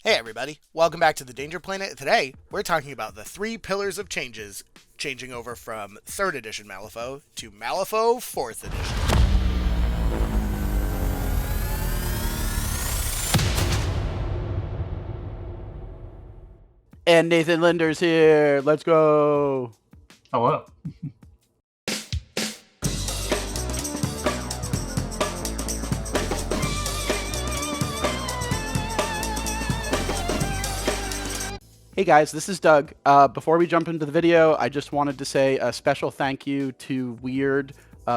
Hey everybody, welcome back to the Danger Planet. Today, we're talking about the three pillars of changes, changing over from 3rd edition Malifaux to Malifaux 4th edition. And Nathan Linder's here. Let's go. Hello. Hey guys, this is Doug. Before we jump into the video, I just wanted to say a special thank you to Wyrd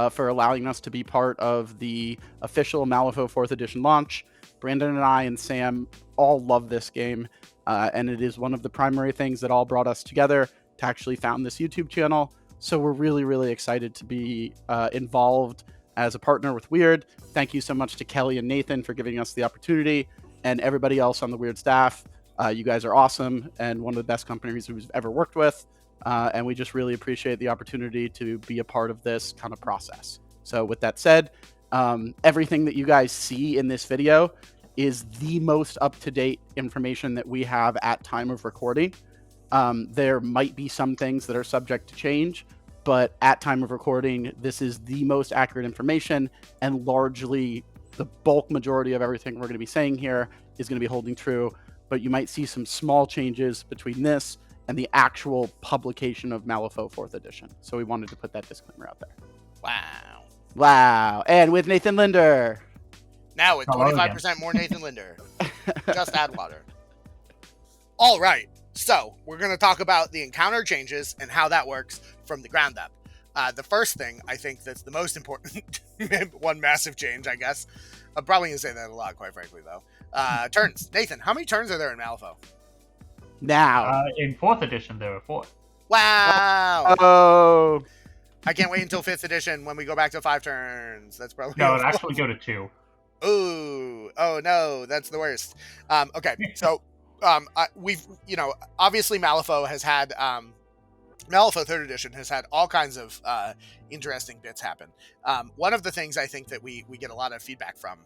for allowing us to be part of the official Malifaux 4th edition launch. Brandon and I and Sam all love this game, and it is one of the primary things that all brought us together to actually found this YouTube channel. So we're really excited to be involved as a partner with Wyrd. Thank you so much to Kelly and Nathan for giving us the opportunity, and everybody else on the Wyrd staff. You guys are awesome and one of the best companies we've ever worked with. And we just really appreciate the opportunity to be a part of this kind of process. So with that said, everything that you guys see in this video is the most up-to-date information that we have at time of recording. There might be some things that are subject to change, but at time of recording, this is the most accurate information, and largely the bulk majority of everything we're going to be saying here is going to be holding true. But you might see some small changes between this and the actual publication of Malifaux 4th edition. So we wanted to put that disclaimer out there. Wow. And with Nathan Linder. Now with 25% more Nathan Linder. Just add water. All right, so we're going to talk about the encounter changes and how that works from the ground up. The first thing, I think that's the most important, one massive change, I guess. I'm probably going to say that a lot, quite frankly, though. Turns. Nathan, how many turns are there in Malifaux? Now. In 4th edition, there are 4. Wow! Oh! I can't wait until 5th edition when we go back to 5 turns. That's probably... No, it'll actually go to 2. Ooh. Oh, no. That's the worst. Okay, so we've, obviously Malifaux has had... Malifaux 3rd edition has had all kinds of interesting bits happen. One of the things I think that we get a lot of feedback from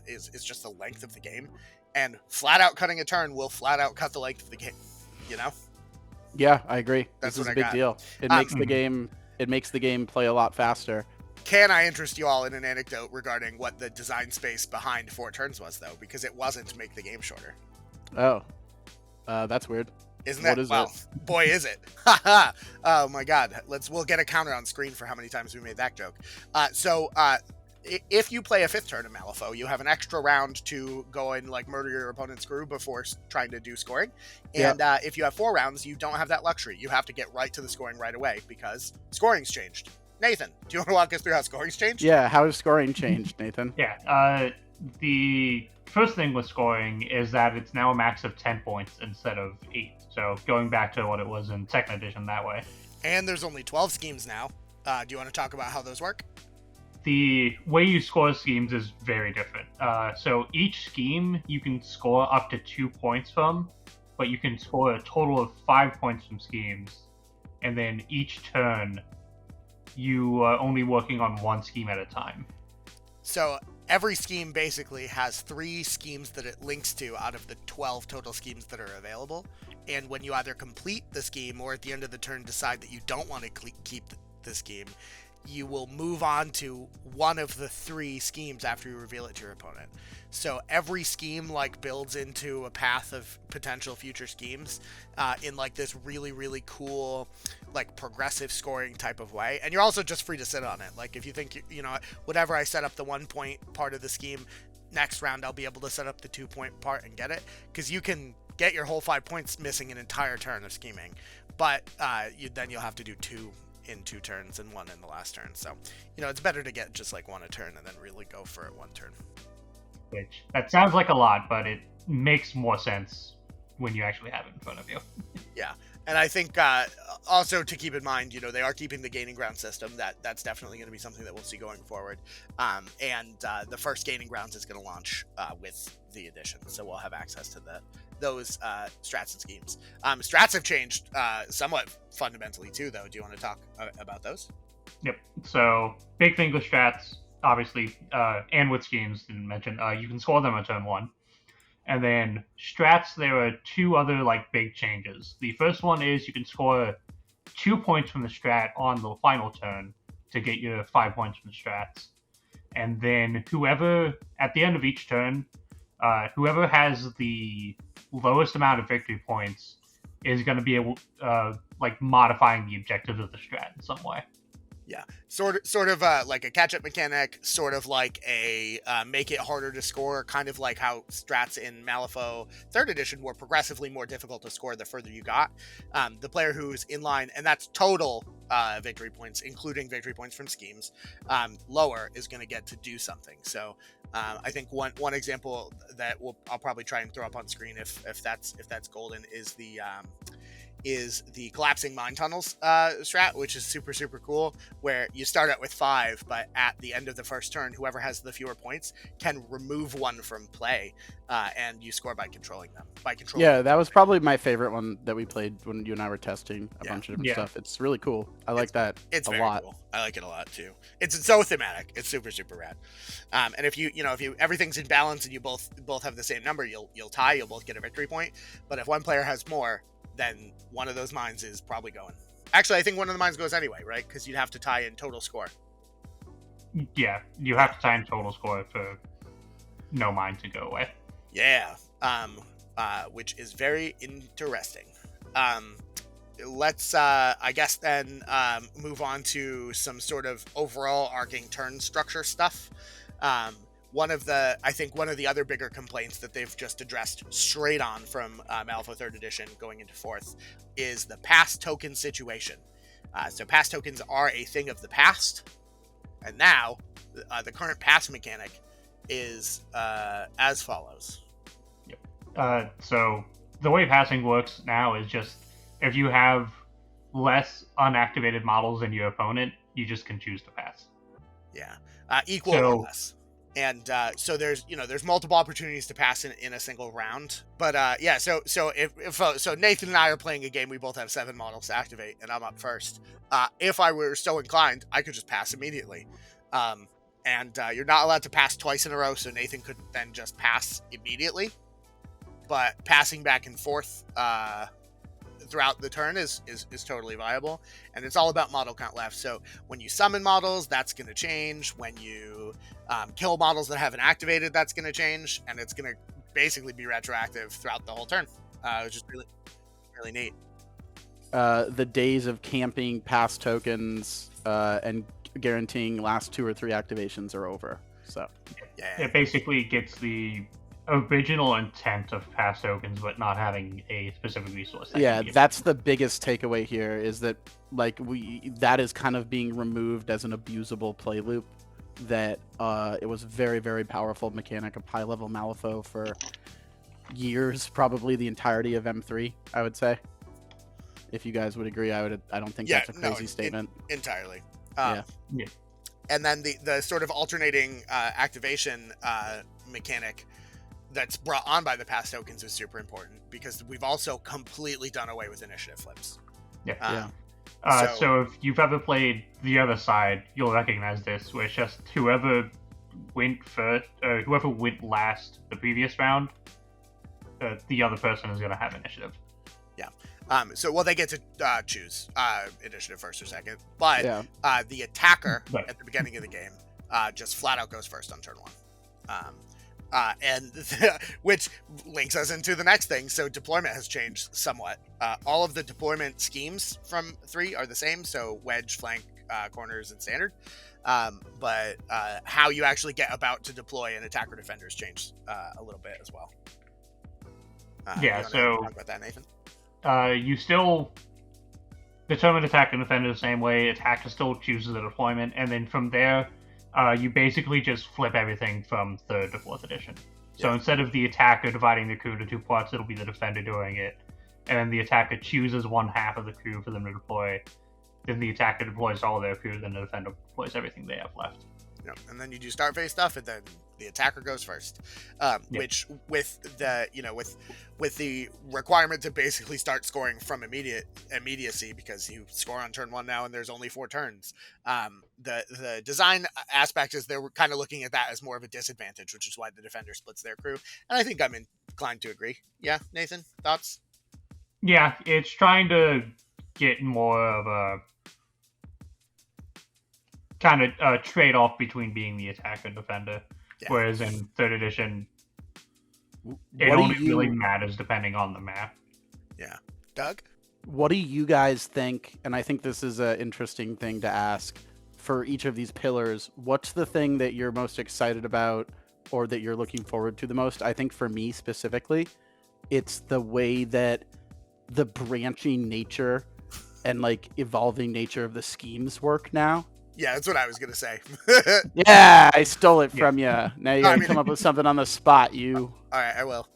is just the length of the game, and flat out cutting a turn will flat out cut the length of the game. Yeah, I agree. That's this is a big deal. It makes the game. It makes the game play a lot faster. Can I interest you all in an anecdote regarding what the design space behind 4 turns was, though? Because it wasn't to make the game shorter. Oh, that's weird. Isn't that? What is well, it? Boy, is it. Oh my God. We'll get a counter on screen for how many times we made that joke. So if you play a 5th turn in Malifaux, you have an extra round to go and murder your opponent's crew before trying to do scoring. And if you have 4 rounds, you don't have that luxury. You have to get right to the scoring right away because scoring's changed. Nathan, do you want to walk us through how scoring's changed? Yeah, how has scoring changed, Nathan? Yeah, the first thing with scoring is that it's now a max of 10 points instead of 8. So going back to what it was in 2nd edition that way. And there's only 12 schemes now. Do you want to talk about how those work? The way you score schemes is very different. So each scheme you can score up to 2 points from, but you can score a total of 5 points from schemes. And then each turn, you are only working on one scheme at a time. So every scheme basically has 3 schemes that it links to out of the 12 total schemes that are available. And when you either complete the scheme or at the end of the turn decide that you don't want to keep the scheme, you will move on to one of the 3 schemes after you reveal it to your opponent. So every scheme builds into a path of potential future schemes in this really cool progressive scoring type of way. And you're also just free to sit on it. If you think whatever I set up the 1 point part of the scheme, next round I'll be able to set up the 2 point part and get it, because you can get your whole 5 points missing an entire turn of scheming, but then you'll have to do 2 in 2 turns and 1 in the last turn. So it's better to get just 1 a turn and then really go for it 1 turn. Which, that sounds like a lot, but it makes more sense when you actually have it in front of you. Yeah, and I think also to keep in mind, they are keeping the gaining ground system. That's definitely going to be something that we'll see going forward. And the first gaining grounds is going to launch with the edition, so we'll have access to those strats and schemes. Strats have changed somewhat fundamentally too, though. Do you want to talk about those? Yep. So big thing with strats, obviously, and with schemes, didn't mention, you can score them on turn 1. And then strats, there are two other like big changes. The first one is you can score 2 points from the strat on the final turn to get your 5 points from the strats. And then whoever, at the end of each turn, whoever has the lowest amount of victory points is going to be able, like modifying the objectives of the strat in some way. Yeah, sort of like a catch-up mechanic, sort of like a make it harder to score, kind of like how strats in Malifaux 3rd edition were progressively more difficult to score the further you got. The player who's in line, and that's total victory points, including victory points from schemes, lower is going to get to do something. So I think one example that I'll probably try and throw up on screen if that's golden is the collapsing mine tunnels strat, which is super cool, where you start out with 5, but at the end of the first turn, whoever has the fewer points can remove one from play, and you score by controlling them. Yeah, that was probably my favorite one that we played when you and I were testing a bunch of different stuff. It's really cool. I like that it's a very lot. Cool. I like it a lot too. It's so thematic. It's super rad. And if you everything's in balance and you both have the same number, you'll tie. You'll both get a victory point. But if one player has more, then one of those mines is probably going. Actually, I think one of the mines goes anyway, right? Because you'd have to tie in total score. Yeah, you have to tie in total score for no mine to go away. Yeah, which is very interesting. Let's, I guess, then move on to some sort of overall arcing turn structure stuff. One of the other bigger complaints that they've just addressed straight on from Malifaux 3rd edition going into 4th is the pass token situation. So pass tokens are a thing of the past, and now the current pass mechanic is as follows. Yep. So the way passing works now is just if you have less unactivated models than your opponent, you just can choose to pass. Yeah, equal or less. And so there's multiple opportunities to pass in a single round. But so if Nathan and I are playing a game, we both have 7 models to activate, and I'm up first. If I were so inclined, I could just pass immediately. And you're not allowed to pass twice in a row, so Nathan could then just pass immediately. But passing back and forth throughout the turn is totally viable, and it's all about model count left. So when you summon models, that's going to change. When you kill models that haven't activated, that's going to change, and it's going to basically be retroactive throughout the whole turn, which is really neat. The days of camping pass tokens and guaranteeing last 2 or 3 activations are over. So yeah, it basically gets the original intent of pass tokens, but not having a specific resource. That's the biggest takeaway here, is that that is kind of being removed as an abusable play loop. That it was very powerful mechanic of high level Malifaux for years, probably the entirety of M3, I would say. If you guys would agree, I don't think that's a crazy statement. Entirely. Yeah. And then the sort of alternating activation mechanic that's brought on by the pass tokens is super important, because we've also completely done away with initiative flips. So if you've ever played the other side, you'll recognize this, where it's just whoever went first, whoever went last the previous round, the other person is going to have initiative. So they get to choose initiative first or second, but the attacker at the beginning of the game just flat out goes first on turn 1. Which links us into the next thing. So deployment has changed somewhat. All of the deployment schemes from 3 are the same, so wedge, flank, corners, and standard. But how you actually get about to deploy an attacker defender has changed a little bit as well. So talk about that, Nathan. You still determine attack and defender the same way. Attacker still chooses the deployment, and then from there, you basically just flip everything from 3rd to 4th edition. So instead of the attacker dividing the crew into 2 parts, it'll be the defender doing it. And then the attacker chooses one half of the crew for them to deploy. Then the attacker deploys all their crew, then the defender deploys everything they have left. And then you do start phase stuff, and then the attacker goes first. Which with the requirement to basically start scoring from immediacy, because you score on turn 1 now and there's only 4 turns. The design aspect is they're kind of looking at that as more of a disadvantage, which is why the defender splits their crew. And I think I'm inclined to agree. Yeah, Nathan, thoughts? Yeah, it's trying to get more of a kind of a trade-off between being the attacker and defender. Yeah. Whereas in third edition, it What do only really you matters depending on the map. Yeah. Doug? what do you guys think? And I think this is an interesting thing to ask for each of these pillars. What's the thing that you're most excited about or that you're looking forward to the most? I think for me specifically, it's the way that the branching nature and like evolving nature of the schemes work now. Yeah, that's what I was gonna say. Yeah, I stole it from you. Now you I gotta mean- come up with something on the spot, you. All right, I will.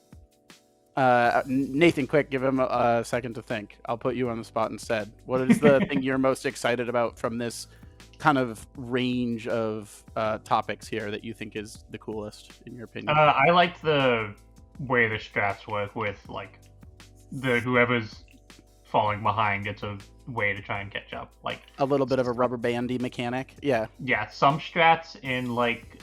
Nathan, quick, give him a second to think. I'll put you on the spot instead. What is the thing you're most excited about from this kind of range of topics here that you think is the coolest, in your opinion? I like the way the strats work with like whoever's falling behind gets a way to try and catch up. Like A little bit of a rubber bandy mechanic. Yeah. yeah, some strats in like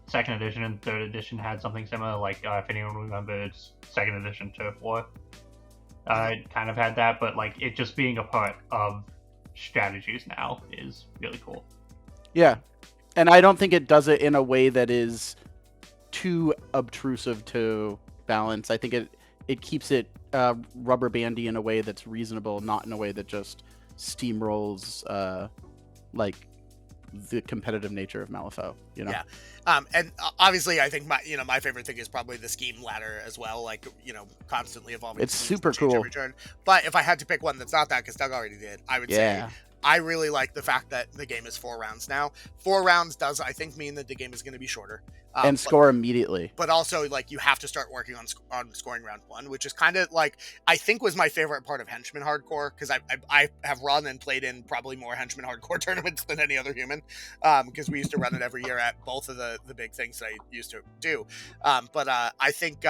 second edition and third edition had something similar. Like if anyone remembers second edition Turf War, it kind of had that, but like it just being a part of strategies now is really cool. Yeah. And I don't think it does it in a way that is too obtrusive to balance. I think it keeps it rubber bandy in a way that's reasonable, not in a way that just steamrolls like the competitive nature of Malifaux, you know? Yeah. And obviously, I think my favorite thing is probably the scheme ladder as well. Like, constantly evolving. It's schemes super that change cool. every turn. But if I had to pick one that's not that, because Doug already did, I would say I really like the fact that the game is 4 rounds now. 4 rounds does, I think, mean that the game is going to be shorter. And score immediately. But also, like, you have to start working on scoring round 1, which is kind of like, I think was my favorite part of Henchmen Hardcore, because I have run and played in probably more Henchmen Hardcore tournaments than any other human, because we used to run it every year at both of the big things that I used to do. But I think,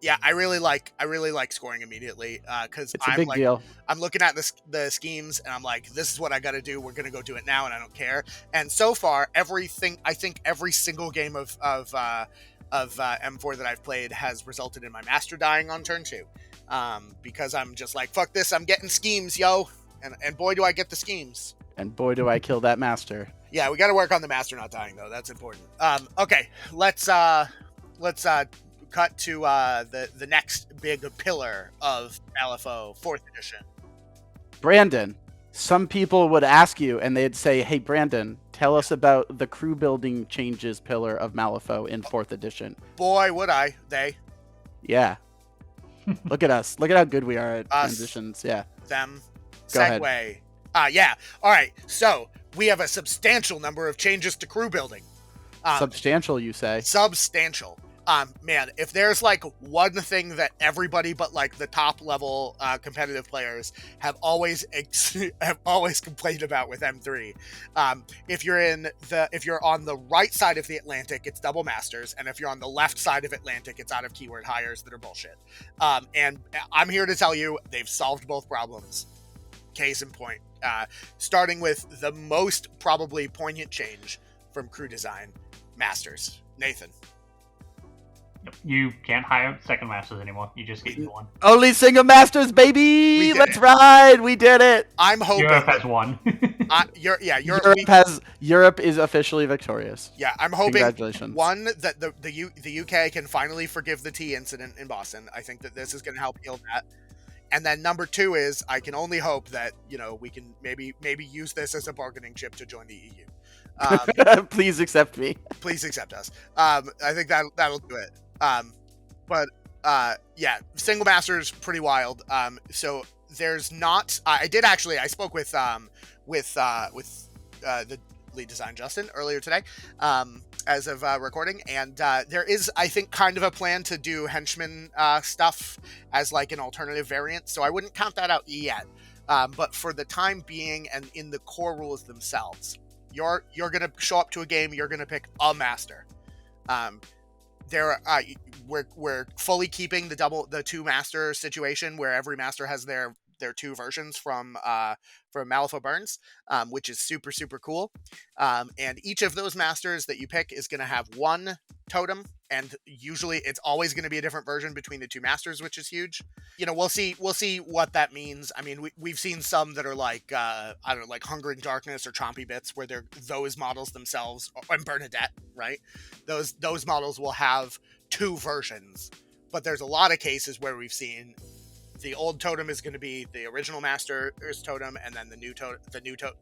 yeah, I really like scoring immediately, because It's a big deal. I'm looking at the schemes and I'm like, this is what I got to do. We're gonna go do it now, and I don't care. And so far, every single game of M4 that I've played has resulted in my master dying on turn 2, because I'm just like, fuck this, I'm getting schemes, yo, and boy do I get the schemes. And boy, do I kill that master. Yeah, we got to work on the master not dying though. That's important. Okay, let's cut to the next big pillar of Malifaux, 4th edition. Brandon, some people would ask you and they'd say, hey, Brandon, tell us about the crew building changes pillar of Malifaux in 4th edition. Boy, would I. They. Yeah. Look at us. Look at how good we are at Us. transitions. Yeah. Them. Go ahead. Segue. Yeah. All right. So we have a substantial number of changes to crew building. Substantial, you say? Substantial. Man, if there's like one thing that everybody but like the top level competitive players have always complained about with M3, if you're on the right side of the Atlantic, it's double masters, and if you're on the left side of Atlantic, it's out of keyword hires that are bullshit. And I'm here to tell you, they've solved both problems. Case in point, starting with the most probably poignant change from crew design, masters. Nathan. You can't hire second masters anymore. You just get one. Only single masters, baby! did Let's it. ride! We did it! I'm hoping Europe has one. Europe is officially victorious. Yeah, I'm hoping Congratulations. one that the UK can finally forgive the tea incident in Boston. I think that this is going to help heal that. And then number 2 is I can only hope that we can maybe use this as a bargaining chip to join the EU. Please accept me. Please accept us. I think that'll do it. But yeah, single masters pretty wild. So there's not. I spoke with the lead design Justin earlier today, as of recording, and there is, I think, kind of a plan to do Henchmen stuff as like an alternative variant. So I wouldn't count that out yet. But for the time being, and in the core rules themselves, you're gonna show up to a game. You're gonna pick a master. We're fully keeping the 2 master situation where every master has their two versions from Malifaux Burns, which is super super cool. And each of those masters that you pick is going to have one totem, and usually it's always going to be a different version between the two masters, which is huge. We'll see what that means. I mean, we've seen some that are like I don't know, like Hungering Darkness or Chompy Bits, where they're those models themselves, and Bernadette, right? Those models will have two versions, but there's a lot of cases where we've seen the old totem is going to be the original master's totem, and then the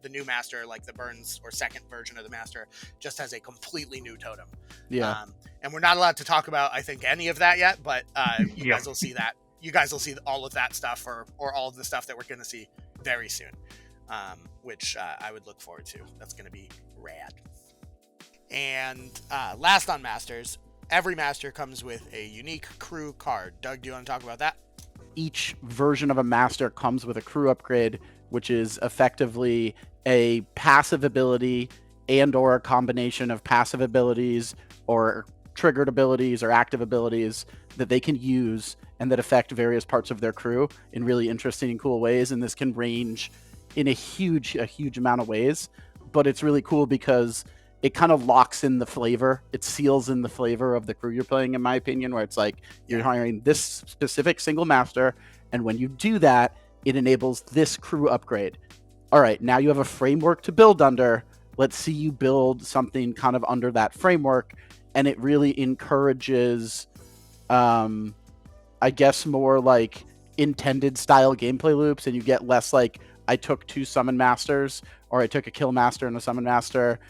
new master, like the Burns or second version of the master, just has a completely new totem. Yeah. And we're not allowed to talk about, I think, any of that yet, but you guys will see that. You guys will see all of that stuff, or all of the stuff that we're going to see very soon, which I would look forward to. That's going to be rad. And last on masters, every master comes with a unique crew card. Doug, do you want to talk about that? Each version of a master comes with a crew upgrade, which is effectively a passive ability and or a combination of passive abilities or triggered abilities or active abilities that they can use and that affect various parts of their crew in really interesting and cool ways. And this can range in a huge amount of ways, but it's really cool because it kind of locks in the flavor. It seals in the flavor of the crew you're playing, in my opinion, where it's like you're hiring this specific single master, and when you do that, it enables this crew upgrade. All right, now you have a framework to build under. Let's see you build something kind of under that framework, and it really encourages, I guess, more like intended style gameplay loops, and you get less like, I took two summon masters, or I took a kill master and a summon master,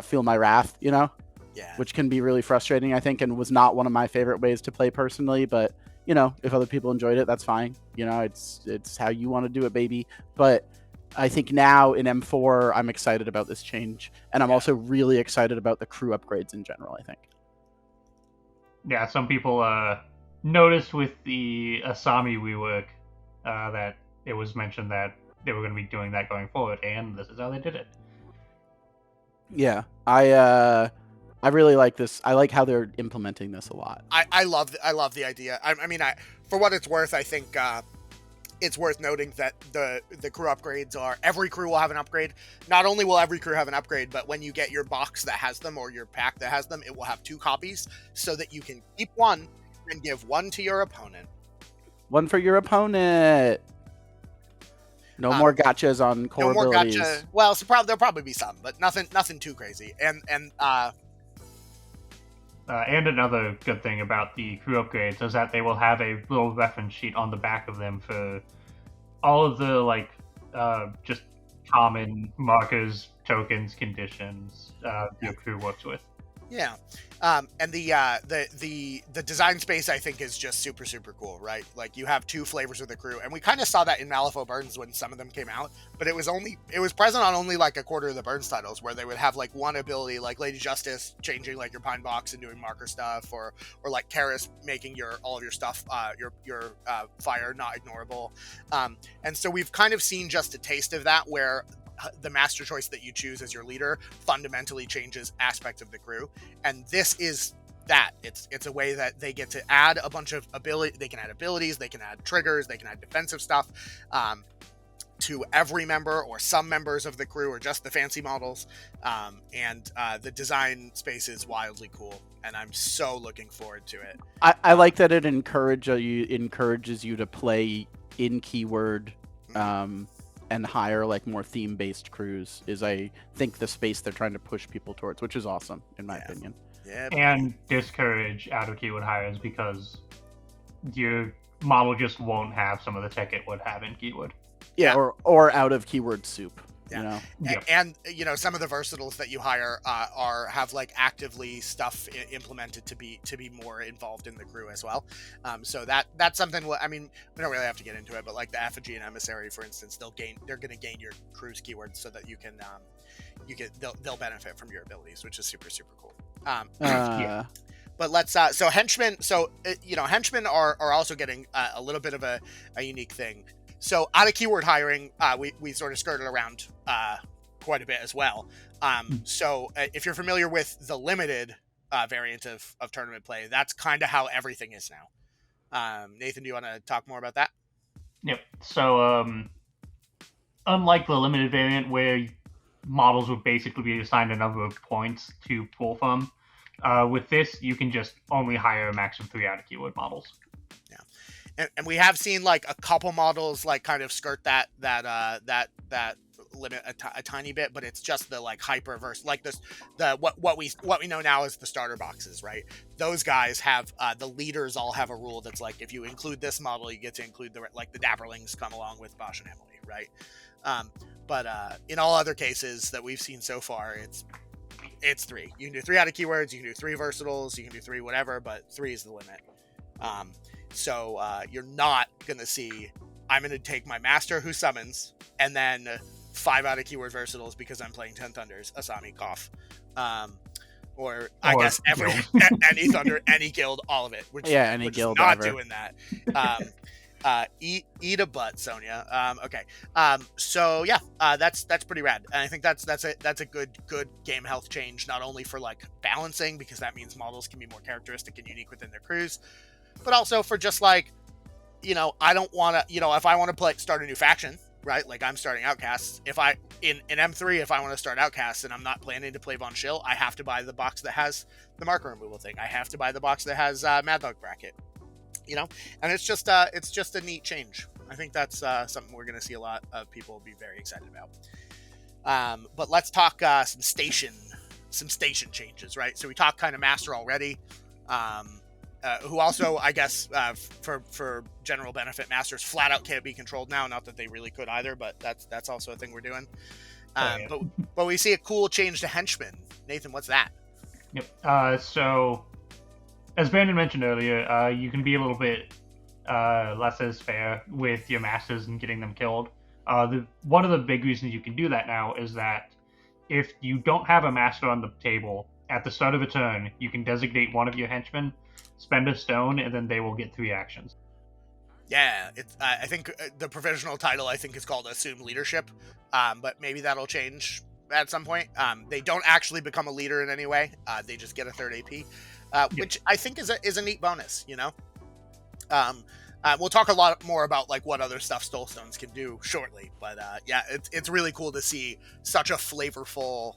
feel my wrath, Yeah. Which can be really frustrating, I think, and was not one of my favorite ways to play personally. But if other people enjoyed it, that's fine. It's how you want to do it, baby. But I think now in M4, I'm excited about this change, and I'm also really excited about the crew upgrades in general, I think. Yeah, some people noticed with the Asami rework that it was mentioned that they were going to be doing that going forward, and this is how they did it. Yeah, I really like this. I like how they're implementing this a lot. I love the idea. I mean, for what it's worth, I think it's worth noting that the crew upgrades are, every crew will have an upgrade. Not only will every crew have an upgrade, but when you get your box that has them or your pack that has them, it will have 2 copies so that you can keep one and give one to your opponent. One for your opponent. No more gotchas on core abilities. Gotcha. Well, so there'll probably be some, but nothing too crazy. And another good thing about the crew upgrades is that they will have a little reference sheet on the back of them for all of the just common markers, tokens, conditions your crew works with. Yeah. And the design space, I think, is just super, super cool, right? Like, you have 2 flavors of the crew, and we kind of saw that in Malifaux Burns when some of them came out, but it was present on only like a quarter of the Burns titles, where they would have like one ability, like Lady Justice changing like your Pine Box and doing marker stuff, or like Karis making all of your stuff, your fire not ignorable. And so we've kind of seen just a taste of that, where the master choice that you choose as your leader fundamentally changes aspects of the crew, and this is that. It's a way that they get to add a bunch of ability. They can add abilities, they can add triggers, they can add defensive stuff to every member or some members of the crew, or just the fancy models. And the design space is wildly cool, and I'm so looking forward to it. I like that it encourages you to play in keyword. And hire like more theme-based crews is, I think, the space they're trying to push people towards, which is awesome in my opinion. Yeah, and discourage out of keyword hires, because your model just won't have some of the tech it would have in keyword. Yeah, or out of keyword soup. Yeah. And some of the versatiles that you hire have like actively stuff implemented to be more involved in the crew as well. So that's something. I mean, we don't really have to get into it, but like the Effigy and Emissary, for instance, they're going to gain your crew's keywords so that they'll benefit from your abilities, which is super, super cool. But let's so Henchmen. So Henchmen are also getting a little bit of a unique thing. So out of keyword hiring, we sort of skirted around quite a bit as well. So if you're familiar with the limited variant of tournament play, that's kind of how everything is now. Nathan, do you want to talk more about that? Yep. So, unlike the limited variant where models would basically be assigned a number of points to pull from, with this you can just only hire a max of 3 out of keyword models. Yeah, and we have seen like a couple models like kind of skirt that limit a tiny bit, but it's just the like hyperverse, like this, what we know now as the starter boxes, right? Those guys have the leaders all have a rule that's like, if you include this model, you get to include the Dapperlings come along with Bosch and Emily, right? But in all other cases that we've seen so far, it's 3. You can do 3 out of keywords, you can do 3 versatiles, you can do 3 whatever, but 3 is the limit. So you're not gonna see, I'm gonna take my master who summons and then 5 out of keyword versatiles because I'm playing 10 Thunders, Asami cough. Or I guess any Thunder, any guild, all of it. Any guild not ever. doing that. Eat a butt, Sonia. Okay. So yeah, that's pretty rad. And I think that's a good game health change, not only for like balancing, because that means models can be more characteristic and unique within their crews, but also for just like, I don't want to, if I want to start a new faction, right? Like I'm starting Outcasts. If I in M3, if I want to start Outcasts and I'm not planning to play Von Schill, I have to buy the box that has the marker removal thing. I have to buy the box that has Mad Dog bracket. And it's just a neat change. I think that's something we're going to see a lot of people be very excited about. But let's talk some station changes, right? So we talked kind of Master already. Who also, I guess, for general benefit, Masters flat out can't be controlled now. Not that they really could either, but that's also a thing we're doing. But we see a cool change to Henchmen. Nathan, what's that? Yep. So, as Brandon mentioned earlier, you can be a little bit less as fair with your Masters and getting them killed. One of the big reasons you can do that now is that if you don't have a Master on the table, at the start of a turn, you can designate one of your henchmen, spend a stone, and then they will get 3 actions. Yeah, I think the professional title is called Assume Leadership, but maybe that'll change at some point. They don't actually become a leader in any way. They just get a 3rd AP, which I think is a neat bonus. We'll talk a lot more about like what other stuff Soulstones can do shortly, but yeah, it's really cool to see such a flavorful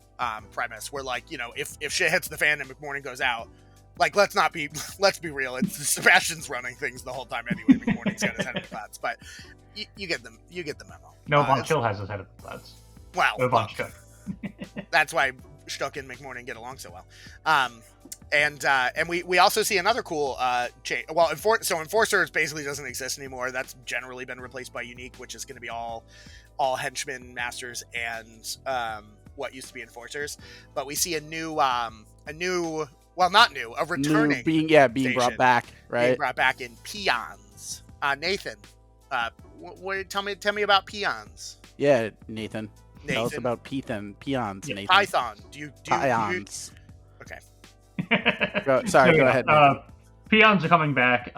premise where, like, if shit hits the fan and McMorning goes out, like, let's be real, it's Sebastian's running things the whole time anyway. McMorning's got his head in the clouds, but you get the memo. No, Von Schill has his head in the clouds. Wow. Von Stuck. That's why Stuck and McMorning get along so well. And we also see another cool change. Well, Enforcers basically doesn't exist anymore. That's generally been replaced by Unique, which is going to be all Henchmen, Masters, and what used to be Enforcers. But we see a returning being brought back, right? Being brought back in Peons. Nathan, tell me about Peons. Yeah, Nathan. Tell us about Peons, Nathan. Python. Peons. Okay. Go ahead. Peons are coming back.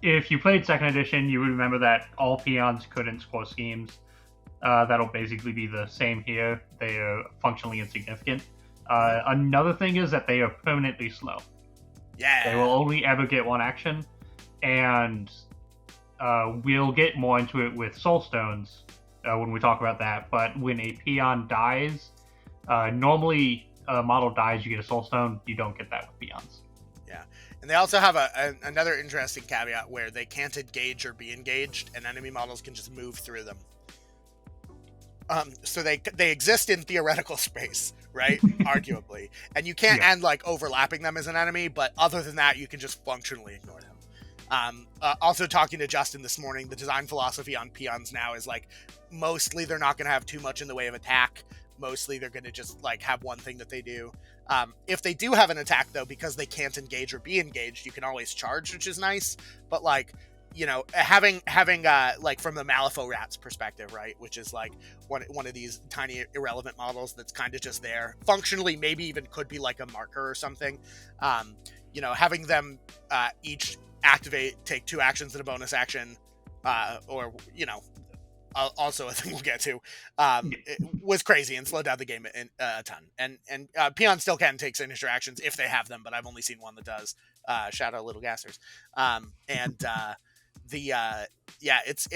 If you played 2nd edition, you would remember that all Peons couldn't score schemes. That'll basically be the same here. They are functionally insignificant. Another thing is that they are permanently slow. Yeah. They will only ever get 1 action, and we'll get more into it with Soulstones when we talk about that. But when a Peon dies, normally a model dies, you get a Soulstone. You don't get that with Peons. Yeah, and they also have another interesting caveat where they can't engage or be engaged, and enemy models can just move through them. So they exist in theoretical space, right? Arguably, and you can't end like overlapping them as an enemy, but other than that, you can just functionally ignore them. Also talking to Justin this morning, the design philosophy on Peons now is like, mostly they're not going to have too much in the way of attack. Mostly they're going to just like have one thing that they do. If they do have an attack though, because they can't engage or be engaged, you can always charge, which is nice. But like, having like from the Malifaux Rats perspective, right, which is like one of these tiny irrelevant models that's kind of just there functionally, maybe even could be like a marker or something. Having them each activate, take 2 actions and a bonus action, or also a thing we'll get to, it was crazy and slowed down the game a ton. And Peon still can take signature actions if they have them, but I've only seen one that does. Shout out Little Gassers. it's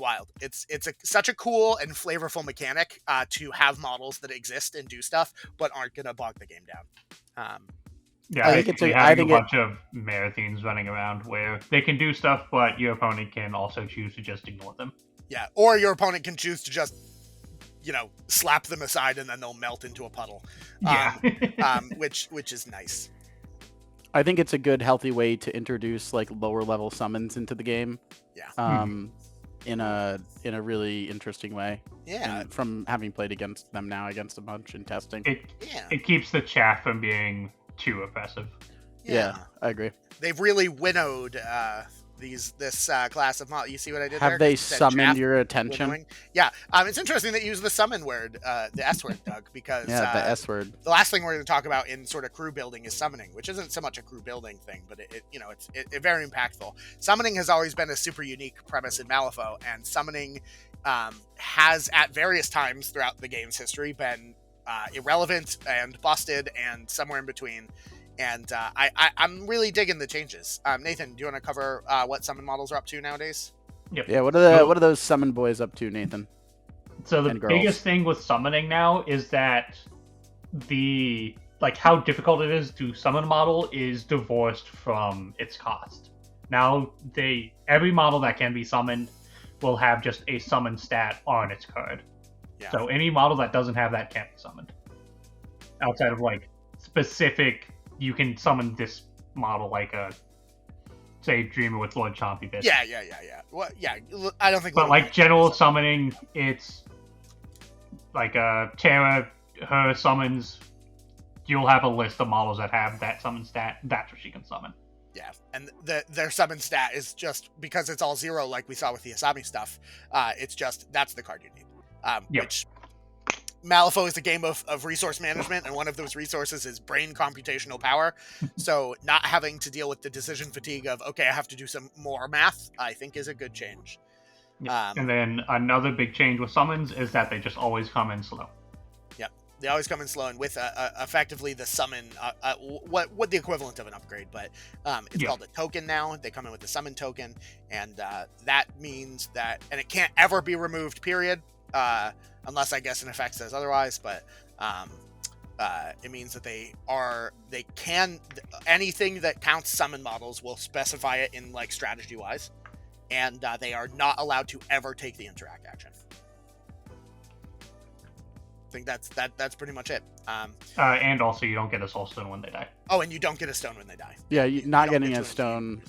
wild. It's such a cool and flavorful mechanic to have models that exist and do stuff but aren't gonna bog the game down. Yeah, I think it's having a bunch of marathons running around where they can do stuff, but your opponent can also choose to just ignore them. Yeah, or your opponent can choose to just, slap them aside and then they'll melt into a puddle. Yeah. Which is nice. I think it's a good, healthy way to introduce like lower level summons into the game. Yeah. In a really interesting way. Yeah. And from having played against them now against a bunch in testing. It keeps the chaff from being too oppressive. Yeah, I agree. They've really winnowed this class of model. You see what I did there? Have they summoned your attention? Winnowing? Yeah. It's interesting that you use the summon word, the S word, Doug, because the S word. The last thing we're going to talk about in sort of crew building is summoning, which isn't so much a crew building thing, but it's very impactful. Summoning has always been a super unique premise in Malifaux, and summoning has at various times throughout the game's history been irrelevant and busted and somewhere in between. And I'm really digging the changes. Nathan, do you want to cover what summon models are up to nowadays? Yep. Yeah, what are those summon boys up to, Nathan? So the biggest thing with summoning now is that how difficult it is to summon a model is divorced from its cost. Now every model that can be summoned will have just a summon stat on its card. Yeah. So any model that doesn't have that can't be summoned. Outside of specific, you can summon this model say Dreamer with Lord Chompy Bit. Yeah. Well, yeah, I don't think. But general summoning, it's Tara, her summons. You'll have a list of models that have that summon stat. That's what she can summon. Yeah, and their summon stat is just because it's all 0, like we saw with the Asami stuff. It's just that's the card you need. Which Malifaux is a game of resource management, and one of those resources is brain computational power. So not having to deal with the decision fatigue of, okay, I have to do some more math, I think is a good change. And then another big change with summons is that they just always come in slow. Yep, they always come in slow, and with effectively the summon, what the equivalent of an upgrade, but it's called a token now. They come in with the summon token, and that means that, and it can't ever be removed, period. Unless I guess an effect says otherwise, but it means that anything that counts summon models will specify it in strategy wise, and they are not allowed to ever take the interact action. I think that's pretty much it. And also you don't get a Soulstone when they die. Oh, and you don't get a stone when they die. Yeah, not getting a stone.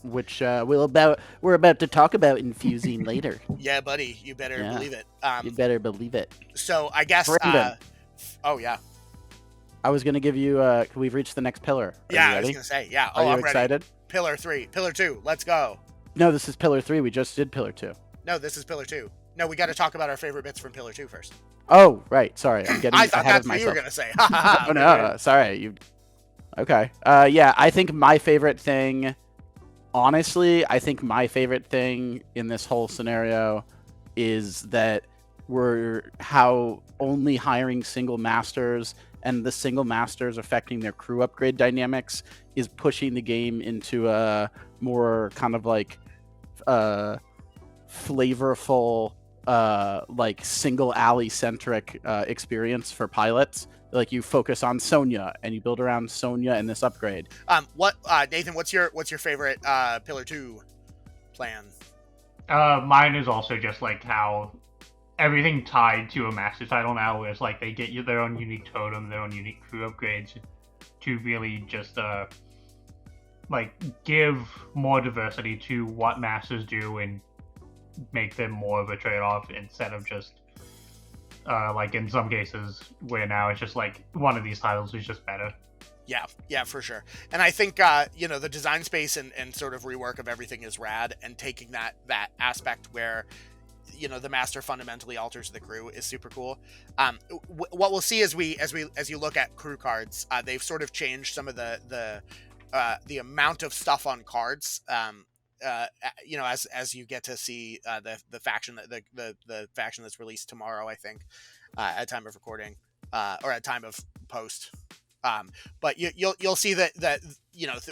Which we're about to talk about infusing later. Yeah, buddy, you better believe it. You better believe it. So I guess. Oh yeah. I was gonna give you. We've reached the next pillar. I was gonna say. Yeah. Are you I'm excited? Ready. Pillar 3, Pillar 2. Let's go. No, this is Pillar 3. We just did Pillar 2. No, this is Pillar 2. No, we got to talk about our favorite bits from Pillar 2 first. Oh, right. Sorry, I'm getting I thought ahead that's of what myself. you were gonna say. Oh no, sorry. You. Okay. Yeah, I think my favorite thing. Honestly, I think my favorite thing in this whole scenario is that how only hiring single masters and the single masters affecting their crew upgrade dynamics is pushing the game into a more kind of flavorful, single alley centric experience for pilots. You focus on Sonya and you build around Sonya and this upgrade. Nathan, what's your favorite Pillar 2 plan? Mine is also just how everything tied to a master title now is they get their own unique totem, their own unique crew upgrades to really just give more diversity to what masters do and make them more of a trade-off instead of just in some cases where now it's just one of these titles is just better. Yeah, for sure. And I think the design space and sort of rework of everything is rad, and taking that aspect where the master fundamentally alters the crew is super cool. What we'll see as you look at crew cards, they've sort of changed some of the amount of stuff on cards. As you get to see the faction the faction that's released tomorrow, I think, at time of recording, or at time of post. But you'll see that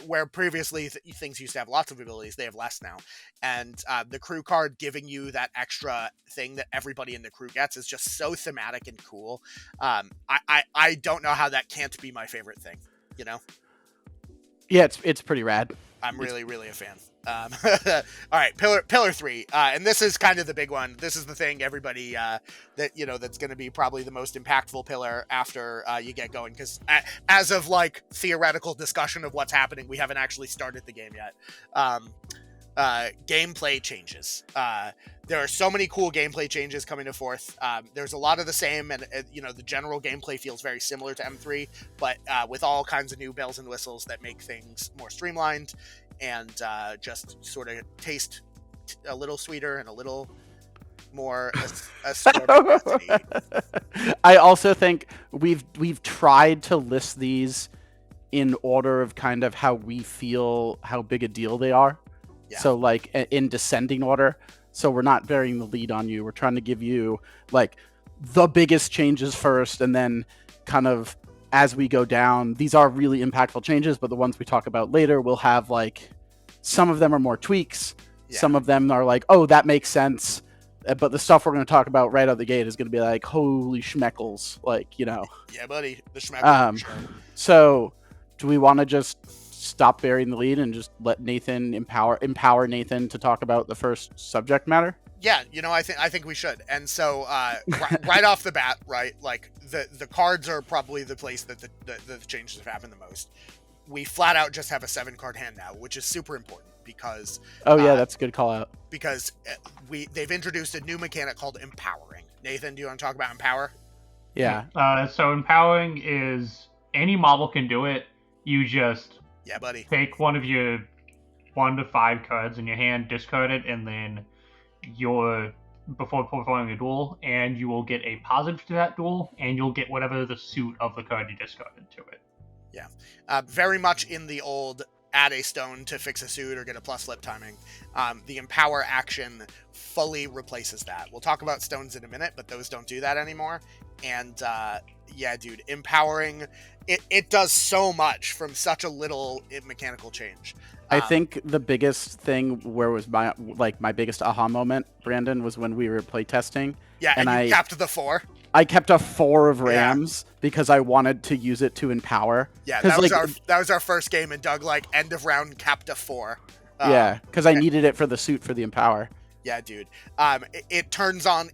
where previously things used to have lots of abilities, they have less now, and the crew card giving you that extra thing that everybody in the crew gets is just so thematic and cool. I don't know how that can't be my favorite thing. Yeah, it's pretty rad. I'm really, really a fan. All right, pillar 3, and this is kind of the big one. This is the thing everybody that's going to be probably the most impactful pillar after you get going, because as of like theoretical discussion of what's happening, we haven't actually started the game yet. Gameplay changes. There are so many cool gameplay changes coming to forth. There's a lot of the same, and the general gameplay feels very similar to M3, but with all kinds of new bells and whistles that make things more streamlined and just sort of taste a little sweeter and a little more ascorbic. I also think we've tried to list these in order of kind of how we feel how big a deal they are. Yeah. So like in descending order. So we're not bearing the lead on you. We're trying to give you like the biggest changes first, and then kind of as we go down, these are really impactful changes, but the ones we talk about later will have like, some of them are more tweaks. Yeah. Some of them are like, oh, that makes sense. But the stuff we're going to talk about right out the gate is going to be like, holy schmeckles. Like, Yeah, buddy. The schmeckles. Sure. So do we want to just stop bearing the lead and just let Nathan empower Nathan to talk about the first subject matter? Yeah, I think we should. And so right off the bat, right, like the cards are probably the place that the changes have happened the most. We flat out just have a 7-card hand now, which is super important because that's a good call out. Because they've introduced a new mechanic called empowering. Nathan, do you want to talk about empower? Yeah. So empowering is any model can do it. You just buddy. Take one of your 1 to 5 cards in your hand, discard it, and then before performing a duel, and you will get a positive to that duel, and you'll get whatever the suit of the card you discarded to it. Yeah. Very much in the old add a stone to fix a suit or get a plus flip timing. The empower action fully replaces that. We'll talk about stones in a minute, but those don't do that anymore. And dude, empowering, it does so much from such a little mechanical change. I think the biggest thing where was my biggest aha moment, Brandon, was when we were playtesting. Yeah, and I kept the 4. I kept a 4 of Rams because I wanted to use it to empower. Yeah, that was our first game, and Doug end of round kept a 4. Because I needed it for the suit for the empower. Yeah, dude. It turns on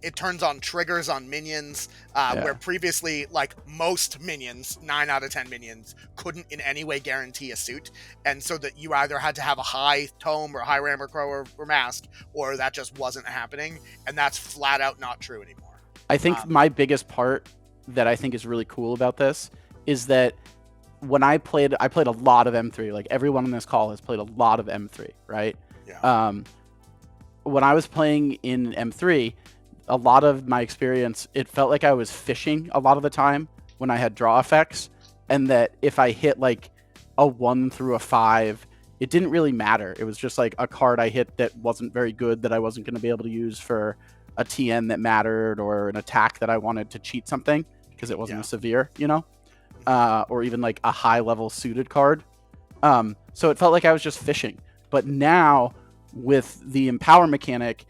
triggers on minions, where previously, most minions, 9 out of 10 minions, couldn't in any way guarantee a suit, and so that you either had to have a high tome or high ram or crow or mask, or that just wasn't happening, and that's flat out not true anymore. I think my biggest part that I think is really cool about this is that when I played a lot of M3. Like everyone on this call has played a lot of M3, right? Yeah. When I was playing in M3, a lot of my experience, it felt like I was fishing a lot of the time when I had draw effects, and that if I hit like a 1 through a 5, it didn't really matter. It was just like a card I hit that wasn't very good that I wasn't going to be able to use for a TN that mattered, or an attack that I wanted to cheat something because it wasn't a severe, or even like a high level suited card. So it felt like I was just fishing. But now with the empower mechanic,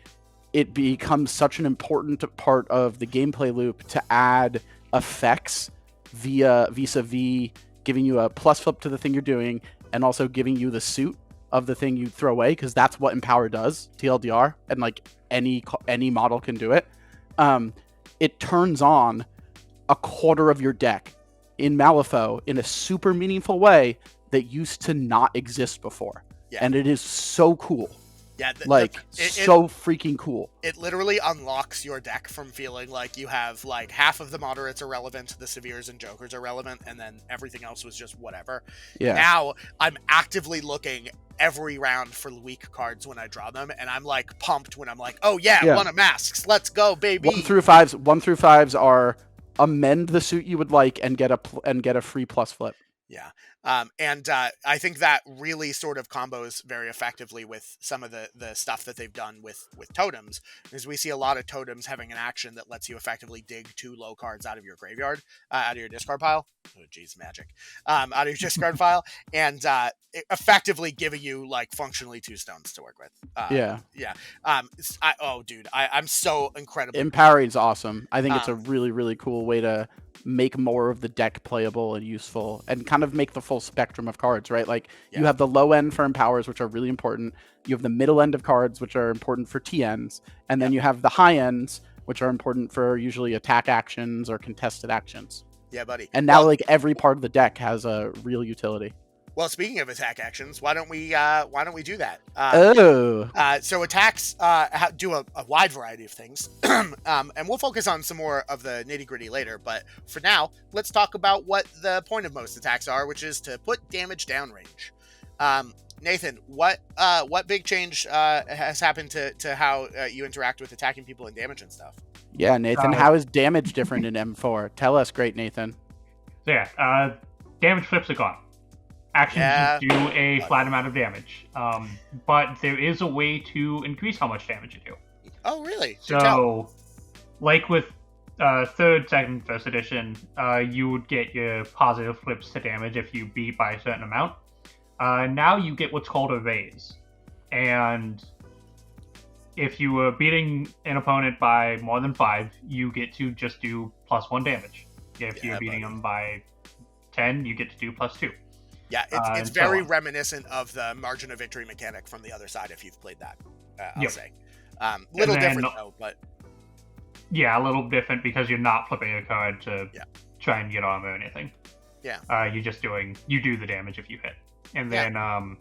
it becomes such an important part of the gameplay loop to add effects vis-a-vis giving you a plus flip to the thing you're doing, and also giving you the suit of the thing you throw away, because that's what empower does, TLDR, and like any model can do it. It turns on a quarter of your deck in Malifaux in a super meaningful way that used to not exist before. Yeah. And it is so cool. Yeah, so freaking cool. It literally unlocks your deck from feeling like you have like half of the moderates are relevant, the severes and jokers are relevant, and then everything else was just whatever. Yeah. Now I'm actively looking every round for weak cards when I draw them, and I'm like pumped when I'm like, oh yeah. 1 of masks, let's go, baby. 1 through 5s are amend the suit you would like and get a free plus flip. Yeah. And I think that really sort of combos very effectively with some of the stuff that they've done with totems, because we see a lot of totems having an action that lets you effectively dig 2 low cards out of your graveyard, out of your discard pile. Oh, geez, magic. Out of your discard pile, and effectively giving you like functionally 2 stones to work with. Yeah. Dude, I'm so incredibly. Empowering's awesome. I think it's a Um, really, really cool way to make more of the deck playable and useful, and kind of make the full spectrum of cards, right? Like you Yeah. have the low end for empowers, which are really important. You have the middle end of cards, which are important for TNs, and then you have the high ends, which are important for usually attack actions or contested actions. Yeah, buddy. And now, Well, like every part of the deck has a real utility. Well, speaking of attack actions, why don't we do that? So attacks do a wide variety of things, and we'll focus on some more of the nitty gritty later. But for now, let's talk about what the point of most attacks are, which is to put damage downrange. Nathan, what big change has happened to how you interact with attacking people and damage and stuff? Yeah, Nathan, how is damage different in M4? Tell us, great Nathan. So yeah, damage flips are gone. Actions just do a flat amount of damage. But there is a way to increase how much damage you do. Oh, really? So, like with 3rd, 2nd, 1st edition, you would get your positive flips to damage if you beat by a certain amount. Now you get what's called a raise. And if you were beating an opponent by more than 5, you get to just do +1 damage. If you're beating them by 10, you get to do +2. Yeah, it's very reminiscent of the margin of victory mechanic from the other side, if you've played that, I'll say. Little different, though, but... Yeah, a little different because you're not flipping a card to try and get armor or anything. Yeah. You do the damage if you hit. And then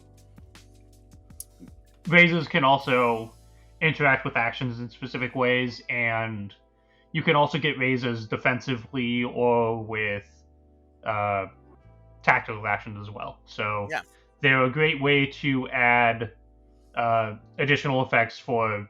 raises can also interact with actions in specific ways, and you can also get raises defensively or with tactical actions as well. So they're a great way to add additional effects for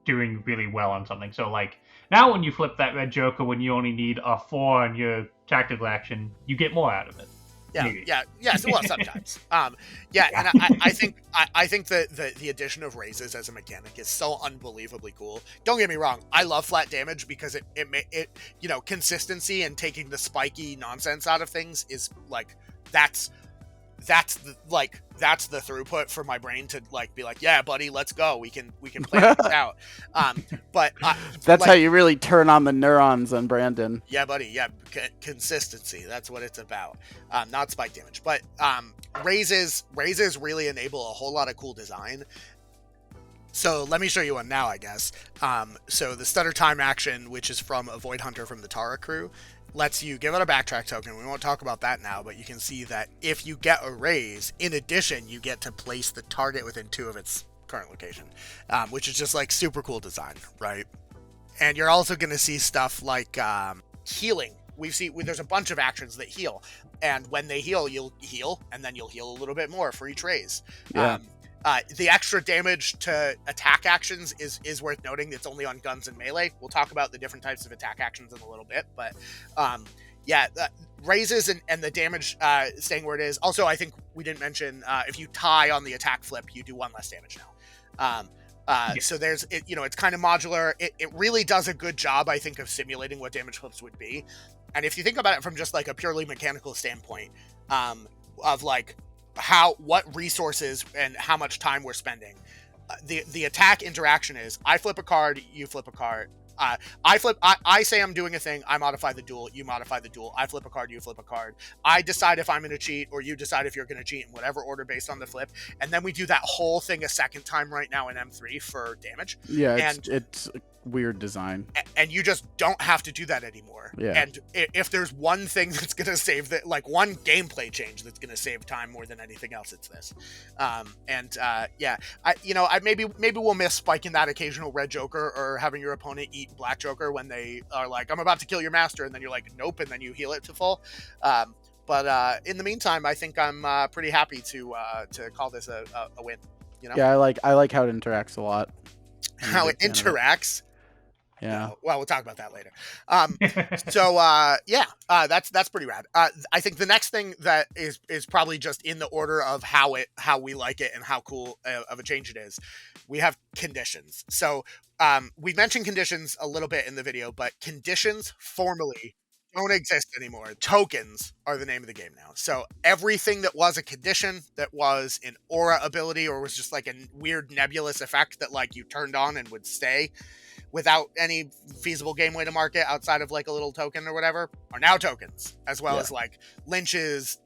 doing really well on something. So like now when you flip that red joker, when you only need a 4 on your tactical action, you get more out of it. Well, sometimes. And I think that the addition of raises as a mechanic is so unbelievably cool. Don't get me wrong, I love flat damage because it consistency and taking the spiky nonsense out of things is like that's the throughput for my brain to like be like, yeah, buddy, let's go. We can plan this out. But that's how you really turn on the neurons on Brandon. Yeah, buddy. Yeah, consistency. That's what it's about. Not spike damage, but raises really enable a whole lot of cool design. So let me show you one now, I guess. So the stutter time action, which is from a Void Hunter from the Tara crew, lets you give it a backtrack token. We won't talk about that now, but you can see that if you get a raise, in addition, you get to place the target within 2 of its current location, which is just like super cool design, right? And you're also going to see stuff like healing. There's a bunch of actions that heal, and when they heal, you'll heal, and then you'll heal a little bit more for each raise. Yeah. The extra damage to attack actions is worth noting. It's only on guns and melee. We'll talk about the different types of attack actions in a little bit, but raises and the damage staying where it is. Also, I think we didn't mention if you tie on the attack flip, you do 1 less damage now. So there's it's kind of modular. It really does a good job, I think, of simulating what damage flips would be. And if you think about it from just like a purely mechanical standpoint, of like what resources and how much time we're spending, the attack interaction is I flip a card, you flip a card. I say I'm doing a thing, I modify the duel, you modify the duel. I flip a card, you flip a card. I decide if I'm going to cheat, or you decide if you're going to cheat in whatever order based on the flip. And then we do that whole thing a second time right now in M3 for damage. Yeah, it's weird design. And you just don't have to do that anymore. Yeah. And if there's one thing that's going to save that, like one gameplay change that's going to save time more than anything else, it's this. Maybe we'll miss spiking that occasional red joker or having your opponent eat black joker when they are like, I'm about to kill your master, and then you're like, nope, and then you heal it to full. But in the meantime, I think I'm pretty happy to call this a win. Yeah, I like how it interacts a lot. How it interacts. Yeah. Well, we'll talk about that later. That's pretty rad. I think the next thing that is probably just in the order of how we like it and how cool of a change it is. We have conditions. So we mentioned conditions a little bit in the video, but conditions formally don't exist anymore. Tokens are the name of the game now. So everything that was a condition, that was an aura ability, or was just like a weird nebulous effect that like you turned on and would stay without any feasible game way to market outside of like a little token or whatever, are now tokens, as well as like Lynch's,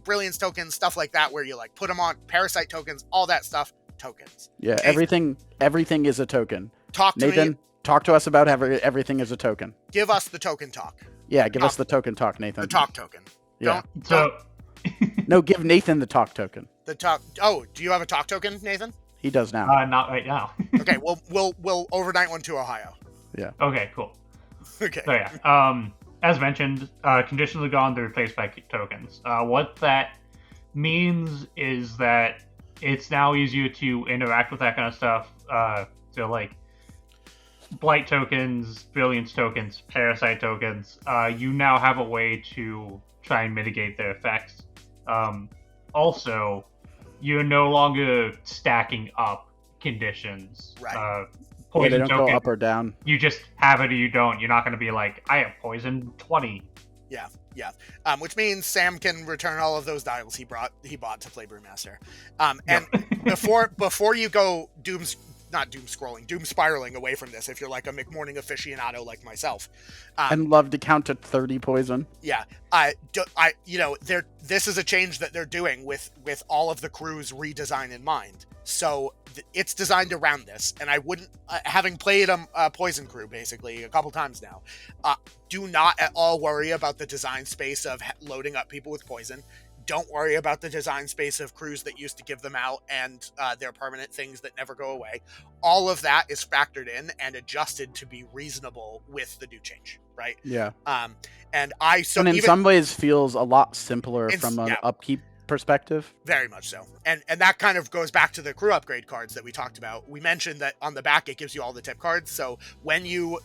brilliance tokens, stuff like that, where you like put them on parasite tokens, all that stuff, tokens. Yeah, Nathan, everything is a token. Talk to Nathan, me. talk to us about everything is a token. Give us the token talk. Yeah, give us the token talk, Nathan. The talk token. Yeah. So No, give Nathan the talk token. The talk. Oh, do you have a talk token, Nathan? He does now. not right now. Okay, we'll overnight one to Ohio. Yeah. Okay, cool. Okay. So yeah, as mentioned, conditions are gone. They're replaced by tokens. What that means is that it's now easier to interact with that kind of stuff. So like blight tokens, brilliance tokens, parasite tokens. You now have a way to try and mitigate their effects. Also, you're no longer stacking up conditions. Right. Poison they don't token, go up or down. you just have it or you don't. You're not going to be like, I have poison 20. Yeah. Which means Sam can return all of those dials he bought to play Brewmaster. And before you go doom spiraling away from this, if you're like a McMorning aficionado like myself, And love to count to 30 poison. Yeah, this is a change that they're doing with all of the crew's redesign in mind. So it's designed around this, and I wouldn't, having played a poison crew basically a couple times now, do not at all worry about the design space of loading up people with poison. Don't worry about the design space of crews that used to give them out and their permanent things that never go away. All of that is factored in and adjusted to be reasonable with the new change, right? Yeah. And in some ways feels a lot simpler from an upkeep perspective. Very much so. And that kind of goes back to the crew upgrade cards that we talked about. We mentioned that on the back it gives you all the tip cards. So when you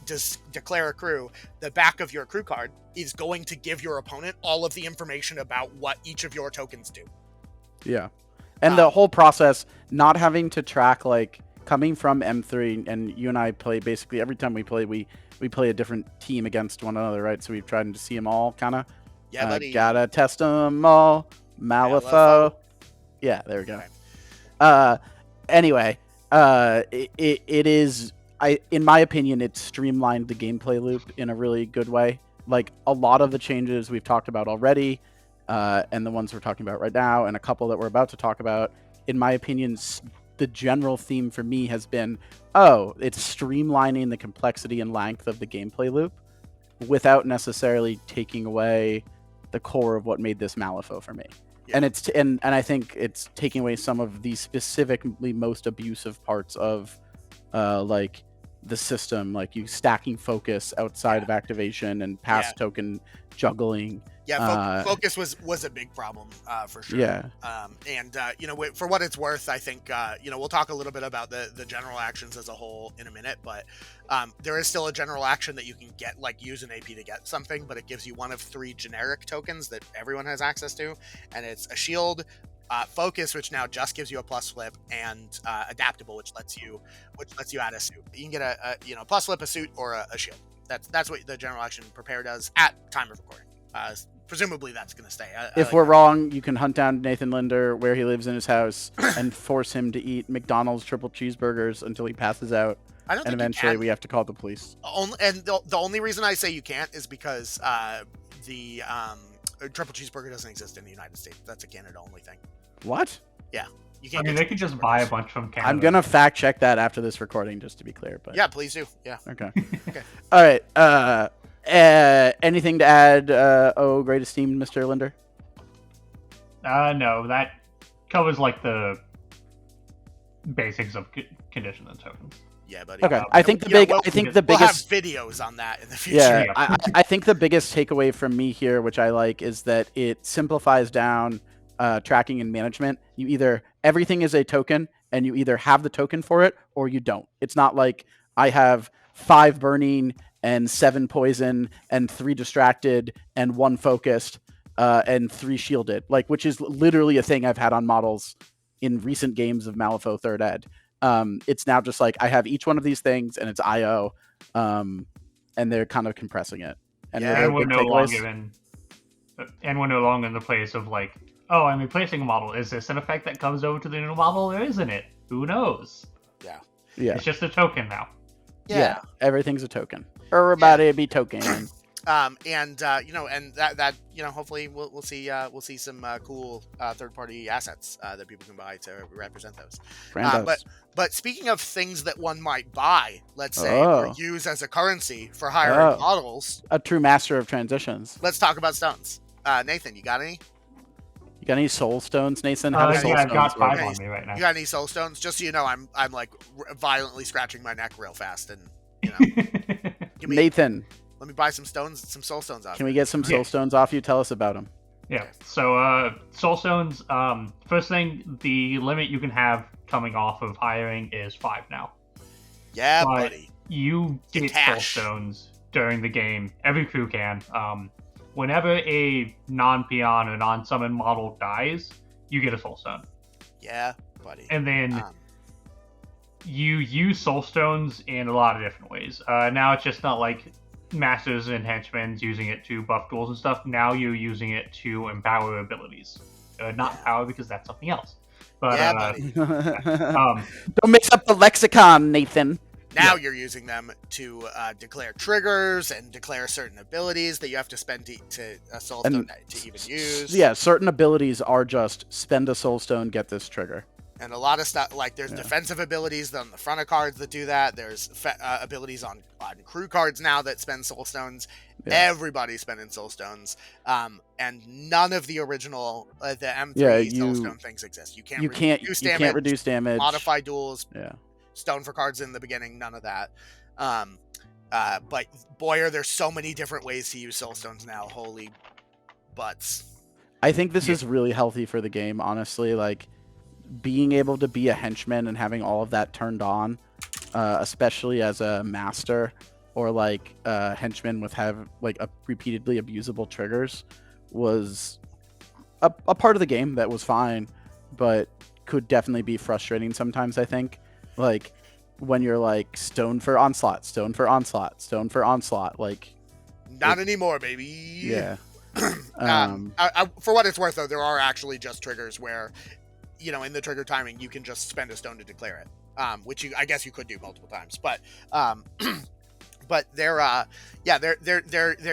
declare a crew, the back of your crew card is going to give your opponent all of the information about what each of your tokens do. Yeah. And the whole process, not having to track, like, coming from M3, and you and I play basically every time we play, we play a different team against one another, right? So we've tried to see them all, kind of. Yeah, buddy. Gotta test them all. Malifaux. Yeah, there we go. Okay. Anyway, it is, in my opinion, it streamlined the gameplay loop in a really good way. Like, a lot of the changes we've talked about already, and the ones we're talking about right now, and a couple that we're about to talk about, in my opinion, the general theme for me has been, it's streamlining the complexity and length of the gameplay loop without necessarily taking away the core of what made this Malifaux for me. Yeah. And I think it's taking away some of the specifically most abusive parts of like the system, like you stacking focus outside of activation and pass token juggling. Yeah, focus was a big problem for sure. Yeah. For what it's worth, I think we'll talk a little bit about the general actions as a whole in a minute, but there is still a general action that you can get, like use an AP to get something, but it gives you one of 3 generic tokens that everyone has access to, and it's a shield, focus, which now just gives you a plus flip, and adaptable, which lets you add a suit. You can get a plus flip, a suit, or a shield. That's what the general action prepare does at time of recording. Presumably that's going to stay. If we're wrong, you can hunt down Nathan Linder where he lives in his house and force him to eat McDonald's triple cheeseburgers until he passes out. And eventually we have to call the police. The only reason I say you can't is because the triple cheeseburger doesn't exist in the United States. That's a Canada only thing. What? Yeah. You can't. I mean, they could just buy a bunch from Canada. I'm going to fact check that after this recording, just to be clear. But yeah, please do. Yeah. Okay. Okay. All right. Anything to add, great esteemed Mr. Linder? No, that covers like the basics of conditions and tokens. Yeah, buddy. Okay, I think the biggest. We'll have videos on that in the future. Yeah, I think the biggest takeaway from me here, which I like, is that it simplifies down tracking and management. Everything is a token, and you either have the token for it or you don't. It's not like I have 5 burning and 7 poison and 3 distracted and 1 focused and 3 shielded, like, which is literally a thing I've had on models in recent games of Malifaux 3rd Ed. It's now just like I have each one of these things and it's IO, and they're kind of compressing it. And and we're no longer in the place of like, oh, I'm replacing a model. Is this an effect that comes over to the new model, or isn't it? Who knows? Yeah. It's just a token now. Yeah, everything's a token. Everybody be token. And that hopefully we'll see some cool third-party assets that people can buy to represent those. But speaking of things that one might buy, let's say, or use as a currency for hiring models, a true master of transitions. Let's talk about stones. Nathan, you got any? You got any Soulstones, Nathan? I've got 5 on me right now. You got any Soulstones? Just so you know, I'm like violently scratching my neck real fast, and Nathan, let me buy some Soulstones off. Can we get some Soulstones off you? Tell us about them. Yeah. So Soulstones. First thing, the limit you can have coming off of hiring is 5 now. Yeah, buddy. You get Soulstones during the game. Every crew can. Whenever a non-peon or non-summon model dies, you get a Soulstone. Yeah, buddy. And then you use Soulstones in a lot of different ways. Now it's just not like Masters and Henchmen using it to buff duels and stuff. Now you're using it to empower abilities. Not power, because that's something else. But buddy. Don't mix up the lexicon, Nathan. Now you're using them to declare triggers and declare certain abilities that you have to spend to a soulstone to even use. Yeah, certain abilities are just spend a soulstone, get this trigger. And a lot of stuff, like there's defensive abilities on the front of cards that do that. There's abilities on crew cards now that spend soulstones. Yeah. Everybody's spending soulstones. And none of the original the M3 soulstone things exist. You can't reduce damage, modify duels. Yeah. Stone for cards in the beginning, none of that. But boy, are there so many different ways to use soulstones now. Holy butts. I think this is really healthy for the game, honestly. Like, being able to be a henchman and having all of that turned on, especially as a master or like a henchman with repeatedly abusable triggers, was a part of the game that was fine, but could definitely be frustrating sometimes, I think. Like, when you're like stone for onslaught, stone for onslaught, stone for onslaught, like... Not anymore, baby! Yeah. For what it's worth, though, there are actually just triggers where, in the trigger timing, you can just spend a stone to declare it. Which I guess you could do multiple times. But they're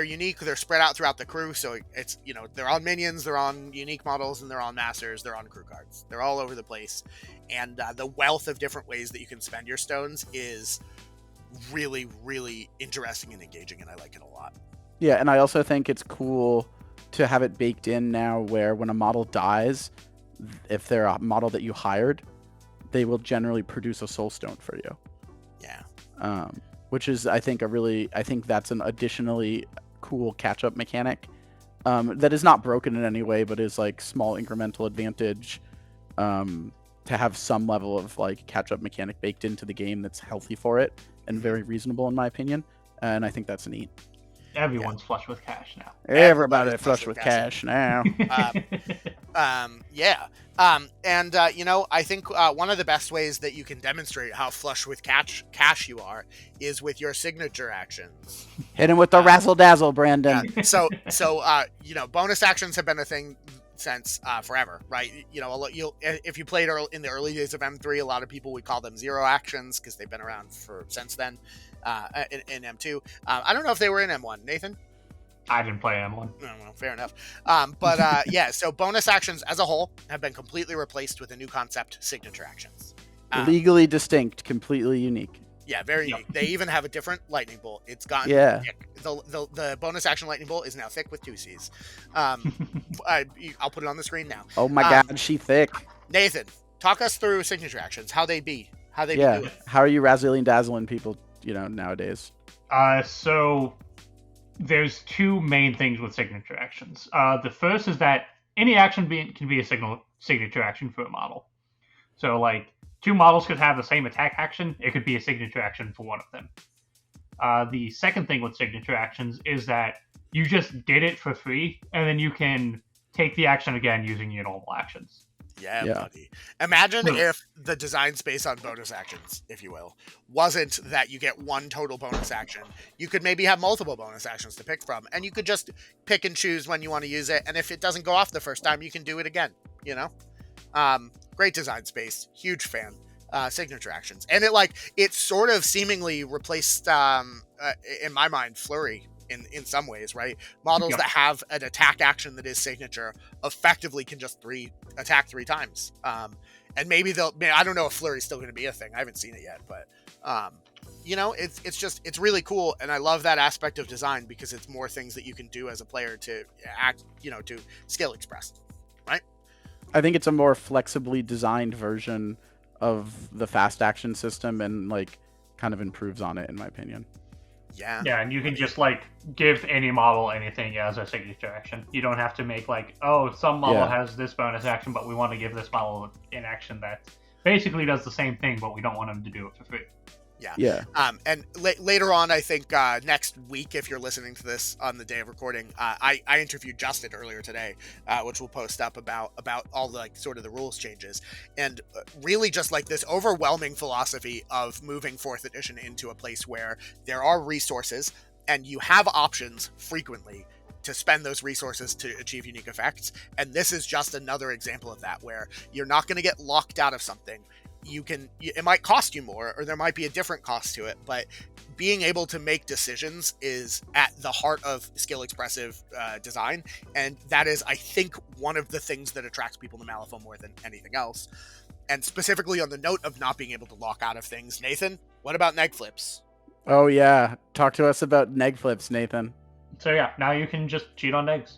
unique. They're spread out throughout the crew, so it's they're on minions, they're on unique models, and they're on masters, they're on crew cards. They're all over the place, and the wealth of different ways that you can spend your stones is really, really interesting and engaging, and I like it a lot. Yeah, and I also think it's cool to have it baked in now, where when a model dies, if they're a model that you hired, they will generally produce a soulstone for you. Yeah. Which is, I think that's an additionally cool catch-up mechanic that is not broken in any way, but is like small incremental advantage to have some level of like catch-up mechanic baked into the game that's healthy for it and very reasonable in my opinion. And I think that's neat. Everyone's flush with cash now. Everybody's flush with cash now. I think one of the best ways that you can demonstrate how flush with cash you are is with your signature actions. Hit him with the razzle dazzle, Brandon. Yeah. So bonus actions have been a thing since forever, right? If you played in the early days of M3, a lot of people would call them zero actions because they've been around since then. In M2, I don't know if they were in M1. Nathan? I didn't play M1. No, fair enough. So bonus actions as a whole have been completely replaced with a new concept, signature actions. Legally distinct, completely unique. Yeah, very unique. They even have a different lightning bolt. It's gotten thick. The bonus action lightning bolt is now thick with 2 C's. I'll put it on the screen now. Oh my god, she thick. Nathan, talk us through signature actions. How they be doing it. How are you razzling dazzling people, nowadays? So there's 2 main things with signature actions. The first is that any action can be a signature action for a model. So like 2 models could have the same attack action. It could be a signature action for one of them. The second thing with signature actions is that you just did it for free, and then you can take the action again using your normal actions. Yeah, Yeah. buddy. Imagine So- if the design space on bonus actions, if you will, wasn't that you get one total bonus action. You could maybe have multiple bonus actions to pick from, and you could just pick and choose when you want to use it. And if it doesn't go off the first time, you can do it again. You know, great design space. Huge fan. Signature actions, and it sort of seemingly replaced, in my mind, Flurry. In some ways, right? Models Yep. that have an attack action that is signature effectively can just attack 3 times. And maybe I don't know if Flurry's still going to be a thing. I haven't seen it yet, but it's really cool, and I love that aspect of design because it's more things that you can do as a player to act, to skill express, right? I think it's a more flexibly designed version of the fast action system, and like kind of improves on it, in my opinion. Yeah. Yeah, and you can just like give any model anything as a signature action. You don't have to make like, oh, some model has this bonus action, but we want to give this model an action that basically does the same thing, but we don't want them to do it for free. Yeah. And later on, I think next week, if you're listening to this on the day of recording, I interviewed Justin earlier today, which we'll post up about all the sort of the rules changes, and really just like this overwhelming philosophy of moving 4th edition into a place where there are resources and you have options frequently to spend those resources to achieve unique effects. And this is just another example of that, where you're not going to get locked out of something. It might cost you more, or there might be a different cost to it, but being able to make decisions is at the heart of skill expressive design, and that is, I think, one of the things that attracts people to Malifaux more than anything else. And specifically on the note of not being able to lock out of things, Nathan, what about neg flips? Oh yeah, talk to us about neg flips, Nathan. So yeah, now you can just cheat on eggs.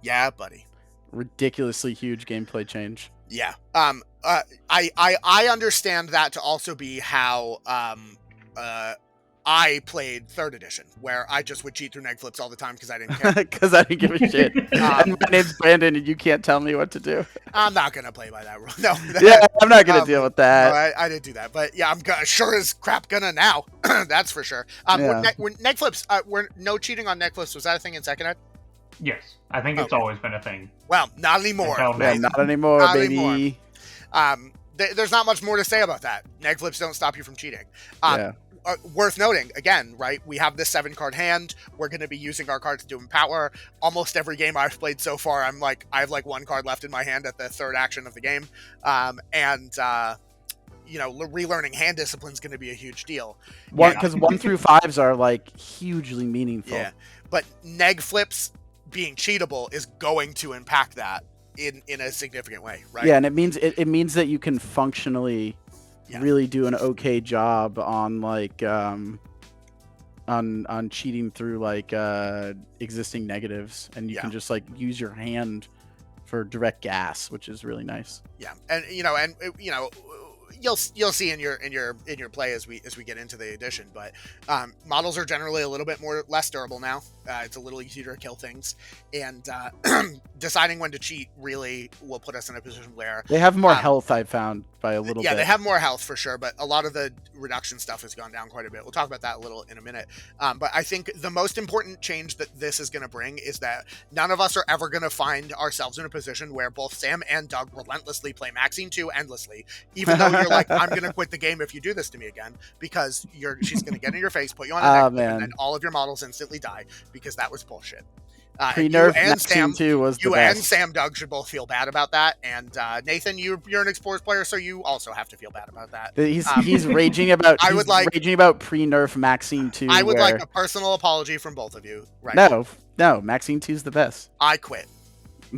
Yeah, buddy. Ridiculously huge gameplay change. Yeah. I understand that to also be how I played 3rd edition, where I just would cheat through neg flips all the time because I didn't care. Because I didn't give a shit. And my name's Brandon, and you can't tell me what to do. I'm not gonna play by that rule. No. Yeah, I'm not gonna deal with that. No, I didn't do that, but yeah, I'm sure as crap gonna now. That's for sure. Were neg flips, were no cheating on neg flips. Was that a thing in 2nd ed? Yes, I think it's always been a thing. Well, not anymore. Yeah, not anymore, Not baby. anymore. There's not much more to say about that. Neg flips don't stop you from cheating. Worth noting, again, right? We have this 7-card hand. We're going to be using our cards to empower. Almost every game I've played so far, I have 1 card left in my hand at the 3rd action of the game. Relearning hand discipline is going to be a huge deal. Because 1 through 5s are hugely meaningful. Yeah, but neg flips being cheatable is going to impact that in a significant way, right? Yeah, and it means that you can functionally really do an okay job on on cheating through existing negatives, and you can just use your hand for direct gas, which is really nice. Yeah, and you'll see in your play as we get into the edition, but models are generally a little bit less durable now. It's a little easier to kill things, and deciding when to cheat really will put us in a position where they have more health. I've found by a little bit. Yeah, they have more health for sure, but a lot of the reduction stuff has gone down quite a bit. We'll talk about that a little in a minute. But I think the most important change that this is going to bring is that none of us are ever going to find ourselves in a position where both Sam and Doug relentlessly play Maxine 2 endlessly, even though you're like, I'm going to quit the game if you do this to me again, because she's going to get in your face, put you on a neck, and then all of your models instantly die, because that was bullshit. Pre-nerf Maxine 2 was the best. And Sam Doug should both feel bad about that. And Nathan, you're an Explorers player, so you also have to feel bad about that. He's raging about. Raging about pre-nerf Maxine 2. I would like a personal apology from both of you. Right? No, Maxine 2 is the best. I quit.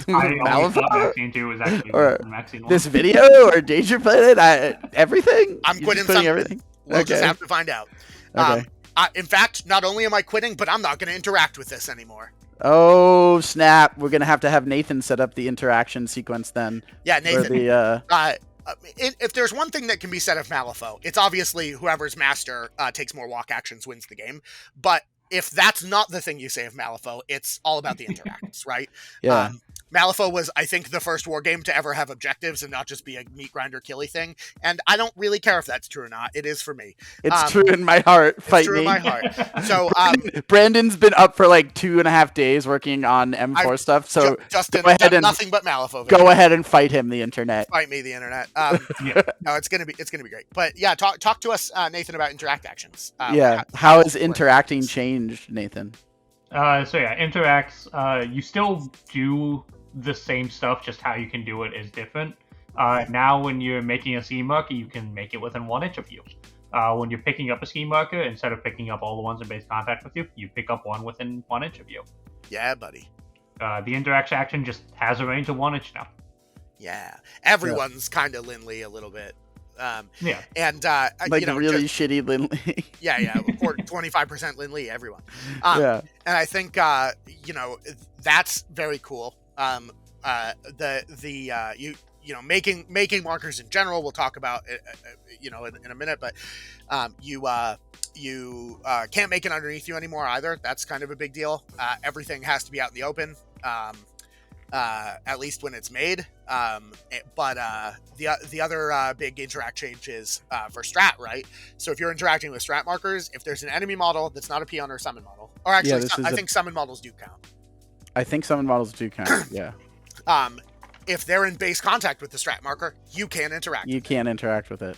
I always thought Maxine 2 was actually better than Maxine 1. This video or Danger Planet, everything. I'm quitting something. Everything. We'll just have to find out. Okay. In fact, not only am I quitting, but I'm not going to interact with this anymore. Oh snap! We're gonna have to have Nathan set up the interaction sequence then. Yeah, Nathan. If there's one thing that can be said of Malifaux, it's obviously whoever's master takes more walk actions wins the game. But if that's not the thing you say of Malifaux, it's all about the interacts, right? Yeah. Malifaux was, I think, the first war game to ever have objectives and not just be a meat grinder killy thing. And I don't really care if that's true or not. It is for me. It's true in my heart. Fight true me. in my heart. So Brandon's been up for like 2.5 days working on M4 stuff. So Justin, go ahead and nothing but Malifaux. Go ahead and fight him, the internet. Fight me, the internet. No, it's gonna be great. But yeah, talk to us, Nathan, about interact actions. How has interacting changed, Nathan? So yeah, interacts. You still do the same stuff, just how you can do it is different. Now when you're making a scheme marker, you can make it within 1 inch of you. When you're picking up a scheme marker, instead of picking up all the ones in base contact with you, you pick up one within 1 inch of you. Yeah, buddy. The interaction action just has a range of 1 inch now. Yeah, everyone's kind of Lindley a little bit. Yeah, and like really shitty Lindley. yeah, or 25% Lindley, everyone. Yeah, and I think that's very cool. Making markers in general, we'll talk about in a minute, but you can't make it underneath you anymore either. That's kind of a big deal. Everything has to be out in the open, at least when it's made. But the other big interact change is for strat, right? So if you're interacting with strat markers, if there's an enemy model that's not a peon or a summon model, or actually, I think summon models do count. I think summon models do count. Yeah. If they're in base contact with the strat marker, you can interact. You can interact with it.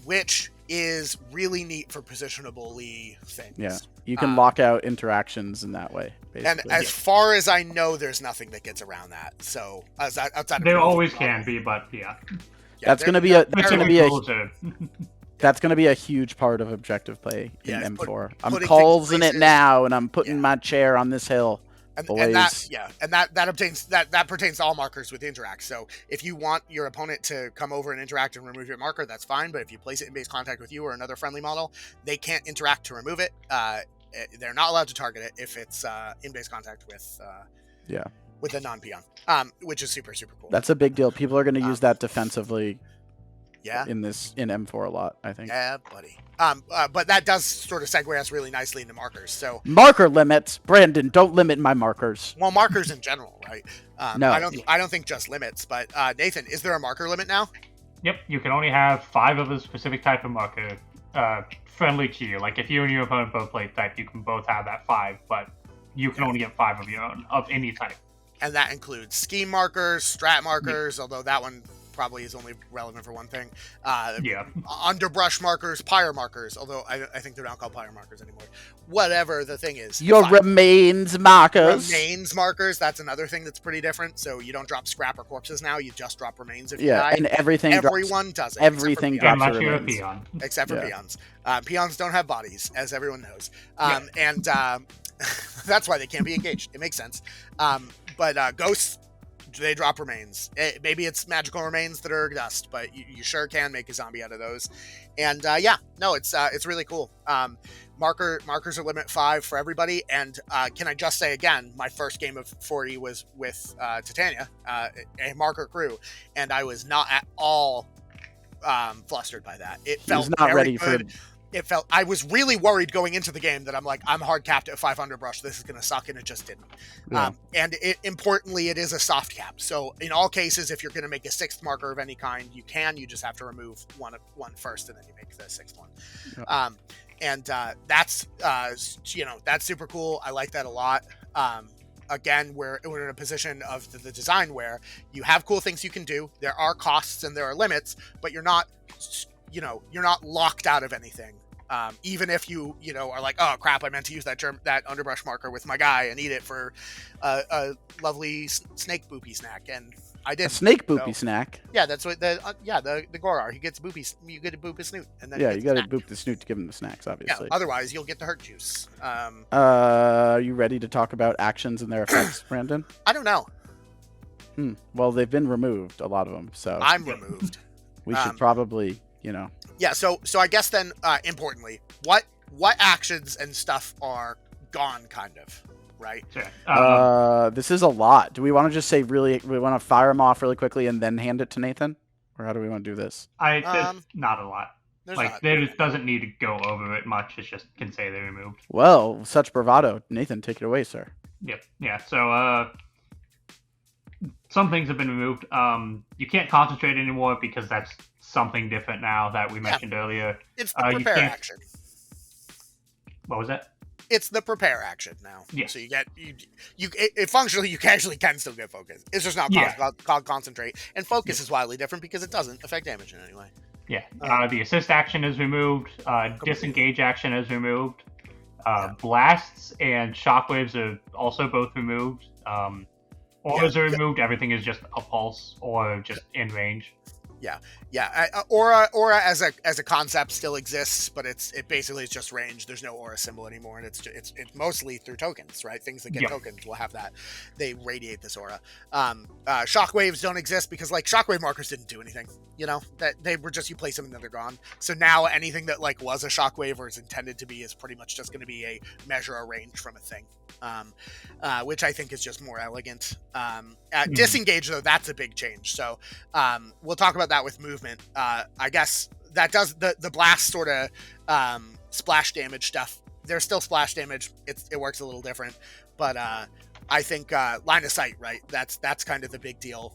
Which is really neat for positionable things. Yeah, you can lock out interactions in that way. Basically. And as far as I know, there's nothing that gets around that. So outside of there always can be, but yeah. That's gonna be a huge part of objective play in M4. I'm calling it now, and I'm putting my chair on this hill. And that pertains to all markers with interact. So if you want your opponent to come over and interact and remove your marker, that's fine. But if you place it in base contact with you or another friendly model, they can't interact to remove it. They're not allowed to target it if it's in base contact with a non-peon, which is super, super cool. That's a big deal. People are going to use that defensively. Yeah. In M4 a lot, I think. Yeah, buddy. But that does sort of segue us really nicely into markers. So marker limits, Brandon. Don't limit my markers. Well, markers in general, right? No, I don't think just limits. But Nathan, is there a marker limit now? Yep. You can only have 5 of a specific type of marker friendly to you. Like if you and your opponent both play type, you can both have that 5, but you can only get 5 of your own of any type. And that includes scheme markers, strat markers, although that one probably is only relevant for one thing. Underbrush markers, pyre markers, although I think they're not called pyre markers anymore. Whatever the thing is. Your remains markers. Remains markers, that's another thing that's pretty different. So you don't drop scrap or corpses now, you just drop remains if you die. And everyone does it. Everything drops unless you're a remains. peon. Except for peons. Peons don't have bodies, as everyone knows. And that's why they can't be engaged. It makes sense. But ghosts, they drop remains. Maybe it's magical remains that are dust, but you sure can make a zombie out of those. And it's really cool. Markers are limit 5 for everybody. And can I just say again, my first game of 40 was with Titania, a marker crew, and I was not at all flustered by that. It felt not very ready good. I was really worried going into the game that I'm hard capped at 5 underbrush. This is going to suck, and it just didn't. Yeah. Importantly, it is a soft cap. So in all cases, if you're going to make a 6th marker of any kind, you just have to remove one first, and then you make the 6th one. Yeah. That's super cool. I like that a lot. Again, we're in a position of the design where you have cool things you can do. There are costs and there are limits, but you're not locked out of anything. Even if you are like, oh crap, I meant to use that underbrush marker with my guy and eat it for a lovely snake boopy snack, and I did. A snake boopy snack. Yeah, that's what the Gorar. He gets boopy. You get to boop his snoot, and then you got to boop the snoot to give him the snacks, obviously. Yeah, otherwise you'll get the hurt juice. Are you ready to talk about actions and their effects, Brandon? I don't know. Well, they've been removed, a lot of them. So I'm removed. We should probably, Yeah, so I guess then, importantly, what actions and stuff are gone, kind of, right? Sure. This is a lot. Do we want to just say we want to fire them off really quickly and then hand it to Nathan? Or how do we want to do this? There's not a lot. There doesn't need to go over it much. It just can say they removed. Well, such bravado. Nathan, take it away, sir. Yep. Yeah, so some things have been removed. You can't concentrate anymore because that's something different now that we mentioned earlier. It's the You prepare can't. action. What was that? It's the prepare action now. Yeah. So functionally you actually can still get focus. It's just not called concentrate. And focus is wildly different because it doesn't affect damage in any way. Yeah. The assist action is removed. Disengage action is removed. Blasts and shockwaves are also both removed. Auras are removed. Everything is just a pulse or just in range. Aura as a concept still exists, but it basically is just range. There's no aura symbol anymore, and it's mostly through tokens, right? Things that get tokens will have that. They radiate this aura. Shockwaves don't exist because like shockwave markers didn't do anything. You know, that they were just, you place them and then they're gone. So now anything that like was a shockwave or is intended to be is pretty much just going to be a measure a range from a thing. Which I think is just more elegant. Disengage, though, that's a big change. So we'll talk about that with movement. I guess that does the blast sort of splash damage stuff. There's still splash damage. It works a little different, but I think line of sight, right? That's kind of the big deal.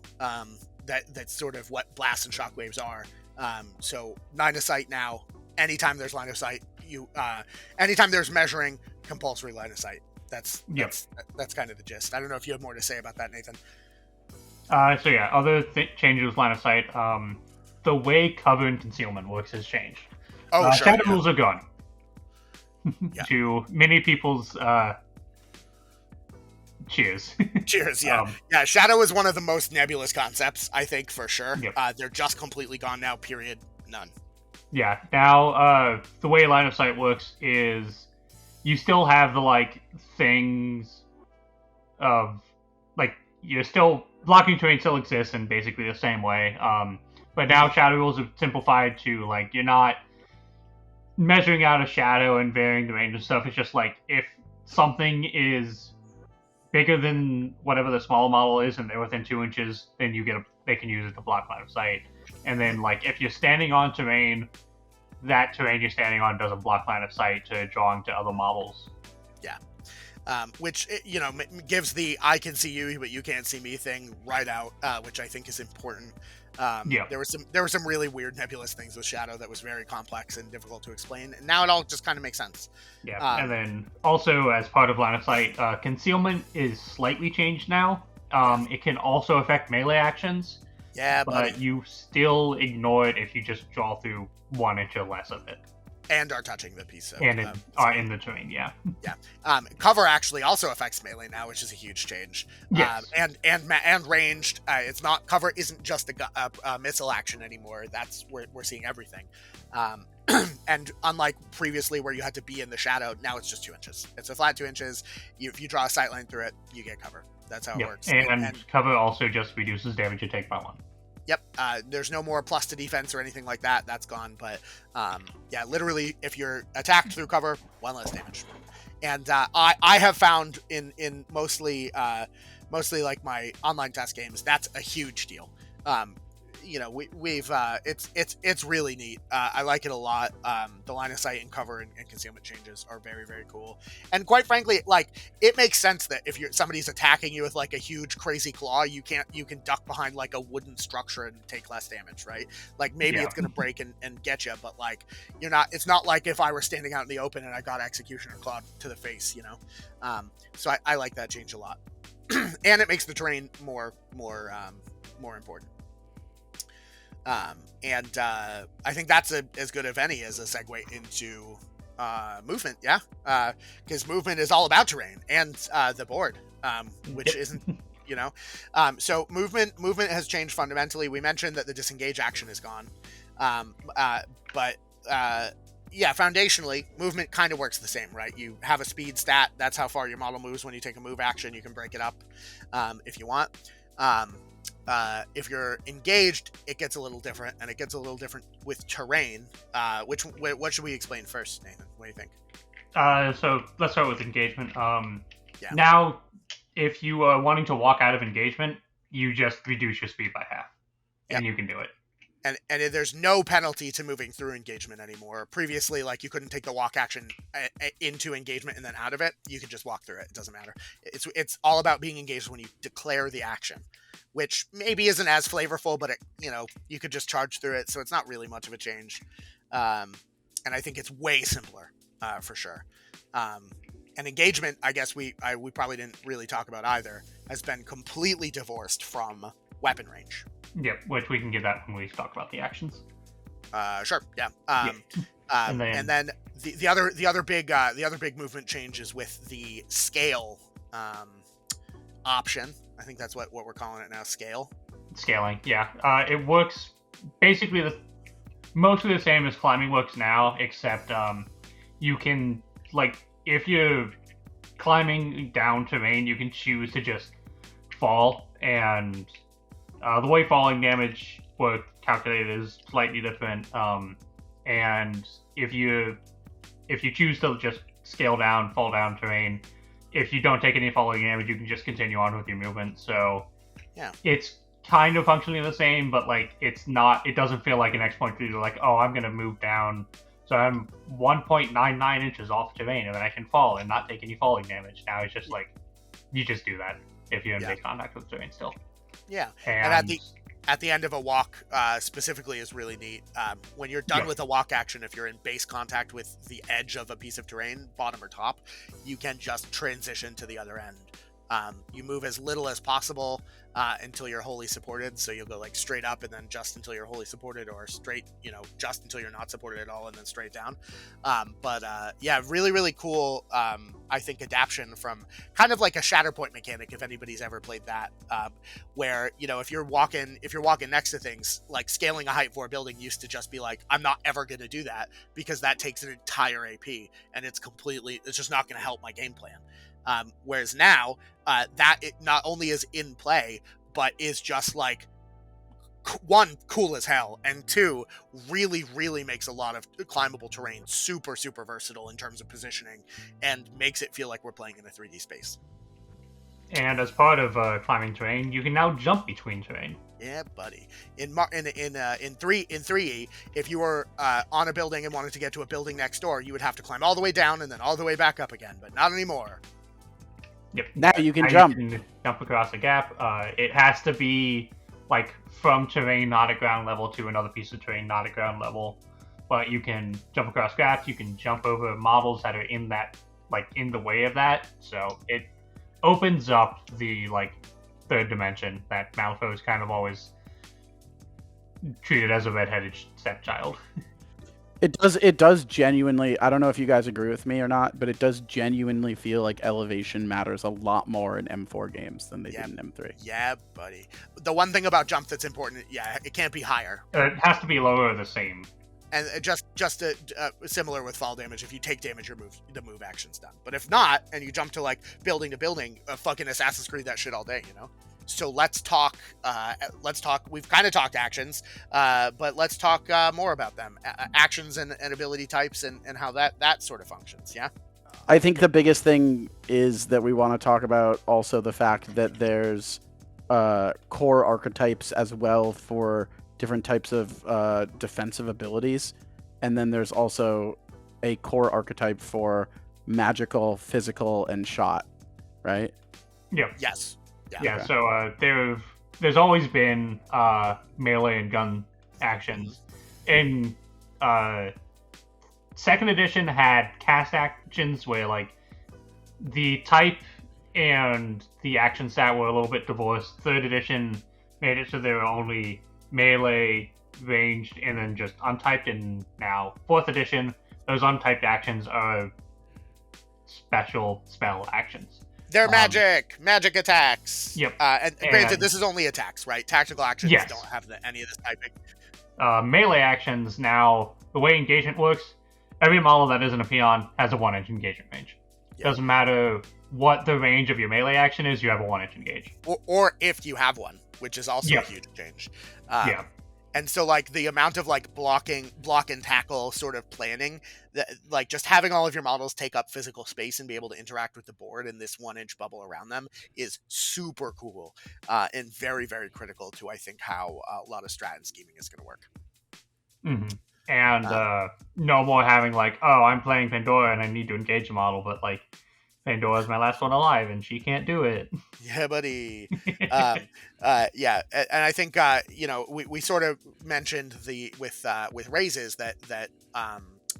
That's sort of what blasts and shockwaves are. So line of sight now. Anytime there's line of sight, anytime there's measuring, compulsory line of sight. That's kind of the gist. I don't know if you have more to say about that, Nathan. Other changes with line of sight. The way cover and concealment works has changed. Shadow rules are gone. To many people's cheers. Cheers, yeah. Shadow is one of the most nebulous concepts, I think, for sure. Yep. They're just completely gone now, period. None. Yeah. Now, the way line of sight works is you still have the, like, things of, like, you're still, blocking terrain still exists in basically the same way. But now shadow rules have simplified to, like, you're not measuring out a shadow and varying the range and stuff. It's just, like, if something is bigger than whatever the small model is and they're within 2 inches, then they can use it to block line of sight. And then, like, if you're standing on terrain, that terrain you're standing on doesn't block line of sight to drawing to other models. Yeah. Which, gives the I can see you, but you can't see me thing right out, which I think is important. There were some really weird nebulous things with Shadow that was very complex and difficult to explain. And now it all just kind of makes sense. Yeah, and then also as part of line of sight, concealment is slightly changed now. It can also affect melee actions. Yeah, but you still ignore it if you just draw through 1 inch or less of it. And are touching the piece of are in the terrain, yeah. Cover actually also affects melee now, which is a huge change. Yes. And ranged. It's not, cover isn't just a missile action anymore. That's where we're seeing everything. And unlike previously where you had to be in the shadow, now it's just 2 inches. It's a flat 2 inches. If you draw a sight line through it, you get cover. That's how it works. And cover also just reduces damage you take by 1. Yep. There's no more plus to defense or anything like that. That's gone. But literally, if you're attacked through cover, 1 less damage. And I have found in mostly like my online test games, that's a huge deal. It's really neat. I like it a lot. The line of sight and cover and concealment changes are very, very cool. And quite frankly, like, it makes sense that if somebody's attacking you with like a huge crazy claw, you can duck behind like a wooden structure and take less damage, right? Like maybe it's gonna break and get you, but like it's not like if I were standing out in the open and I got Executioner Claw to the face, So I like that change a lot. And it makes the terrain more important. I think that's as good of any as a segue into movement, because movement is all about terrain and the board, which isn't, so movement has changed fundamentally. We mentioned that the disengage action is gone, but foundationally, movement kind of works the same, right? You have a speed stat. That's how far your model moves when you take a move action. You can break it up if you want. If you're engaged, it gets a little different, and it gets a little different with terrain. What should we explain first, Nathan? What do you think? So let's start with engagement. Now, if you are wanting to walk out of engagement, you just reduce your speed by half, and you can do it. And there's no penalty to moving through engagement anymore. Previously, like, you couldn't take the walk action into engagement and then out of it. You could just walk through it. It doesn't matter. It's all about being engaged when you declare the action, which maybe isn't as flavorful, but you could just charge through it, so it's not really much of a change. And I think it's way simpler, for sure. And engagement, I guess we probably didn't really talk about either, has been completely divorced from weapon range. Yep, which we can get that when we talk about the actions. Sure, yeah. And then the other big movement change is with the scale option. I think that's what we're calling it now, Scaling, yeah. It works basically mostly the same as climbing works now, except you can, like, if you're climbing down terrain, you can choose to just fall, and the way falling damage was calculated is slightly different. And if you choose to just scale down, fall down terrain, if you don't take any falling damage, you can just continue on with your movement. So yeah, it's kind of functionally the same, but like it's not. It doesn't feel like an X point for you. Like, oh, I'm gonna move down, so I'm 1.99 inches off terrain, and then I can fall and not take any falling damage. Now it's just like you just do that if you're in base contact with terrain still. Yeah, and at the end of a walk, specifically, is really neat. When you're done with a walk action, if you're in base contact with the edge of a piece of terrain, bottom or top, you can just transition to the other end. You move as little as possible until you're wholly supported. So you'll go like straight up and then just until you're wholly supported, or straight, just until you're not supported at all and then straight down. But really, really cool. I think adaptation from kind of like a Shatterpoint mechanic, if anybody's ever played that, where, if you're walking next to things, like scaling a height for a building used to just be like, I'm not ever going to do that because that takes an entire AP and it's just not going to help my game plan. Whereas now, that it not only is in play, but is just like, one, cool as hell, and two, really, really makes a lot of climbable terrain super, super versatile in terms of positioning, and makes it feel like we're playing in a 3D space. And as part of climbing terrain, you can now jump between terrain. Yeah, buddy. In 3E, if you were on a building and wanted to get to a building next door, you would have to climb all the way down and then all the way back up again, but not anymore. Yep. Now you can jump. You can jump across a gap. It has to be like from terrain not at ground level to another piece of terrain not at ground level. But you can jump across gaps. You can jump over models that are in the way of that. So it opens up the third dimension that Malifaux is kind of always treated as a redheaded stepchild. It does genuinely, I don't know if you guys agree with me or not, but it does genuinely feel like elevation matters a lot more in M4 games than they did in M3. Yeah, buddy. The one thing about jump that's important, it can't be higher. It has to be lower or the same. And just similar with fall damage, if you take damage, the move action's done. But if not, and you jump to like building to building, fucking Assassin's Creed that shit all day, So let's talk. We've kind of talked actions, but let's talk more about them. Actions and ability types and how that sort of functions. Yeah. I think the biggest thing is that we want to talk about also the fact that there's core archetypes as well for different types of defensive abilities, and then there's also a core archetype for magical, physical, and shot. Right? Yeah. Yes. Yeah, okay. So there's always been melee and gun actions. In second edition had cast actions where the type and the action stat were a little bit divorced. Third edition made it so they were only melee, ranged, and then just untyped. And now fourth edition, those untyped actions are special spell actions. They're magic attacks. Yep. And granted, this is only attacks, right? Tactical actions don't have any of this typing. Melee actions, now, the way engagement works, every model that isn't a peon has a 1-inch engagement range. Yep. Doesn't matter what the range of your melee action is, you have a 1-inch engage. Or if you have one, which is also a huge change. And so like the amount of like block and tackle sort of planning, that like just having all of your models take up physical space and be able to interact with the board in this 1-inch bubble around them is super cool, and very, very critical to, I think, how a lot of strat and scheming is going to work. Mm-hmm. And no more having like, oh, I'm playing Pandora and I need to engage a model, but like Pandora's my last one alive and she can't do it. Yeah, buddy. Yeah, and I think we sort of mentioned with raises that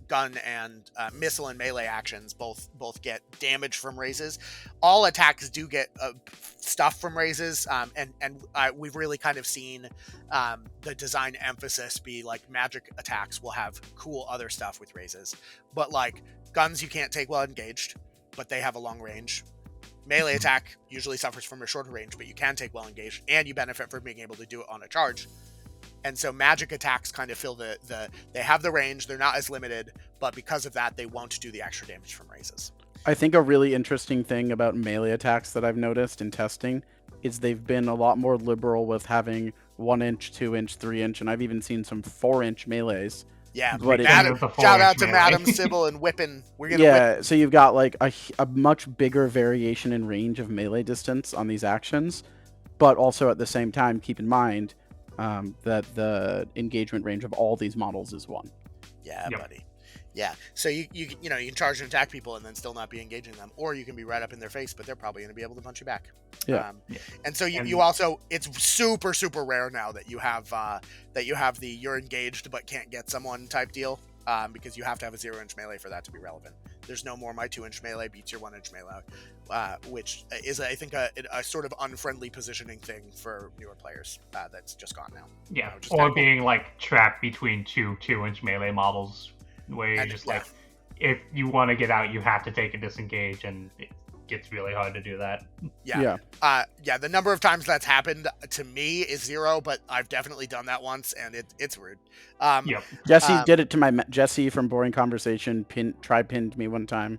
gun and missile and melee actions both get damage from raises. All attacks do get stuff from raises, and we've really kind of seen the design emphasis be like magic attacks will have cool other stuff with raises, but like guns you can't take while engaged, but they have a long range. Melee attack usually suffers from a shorter range, but you can take while engaged, and you benefit from being able to do it on a charge. And so magic attacks kind of fill they have the range, they're not as limited, but because of that, they won't do the extra damage from raises. I think a really interesting thing about melee attacks that I've noticed in testing is they've been a lot more liberal with having 1-inch, 2-inch, 3-inch, and I've even seen some 4-inch melees. Yeah, But shout out to Madam Sybil and Whippin'. We're gonna Yeah, so you've got like a much bigger variation in range of melee distance on these actions, but also at the same time, keep in mind that the engagement range of all these models is 1. Yeah, buddy. Yeah, so you can charge and attack people and then still not be engaging them, or you can be right up in their face, but they're probably going to be able to punch you back. Yeah. And so you also, it's super, super rare now that you have the you're engaged but can't get someone type deal, because you have to have a 0-inch melee for that to be relevant. There's no more my 2-inch melee beats your 1-inch melee, which is, I think, a sort of unfriendly positioning thing for newer players that's just gone now. Yeah, or being like trapped between two 2-inch melee models, where you're just like, if you want to get out, you have to take a disengage, and it gets really hard to do that. Yeah. The number of times that's happened to me is 0, but I've definitely done that once, and it's rude. Jesse did it to my Jesse from Boring Conversation. Tri-pinned me one time,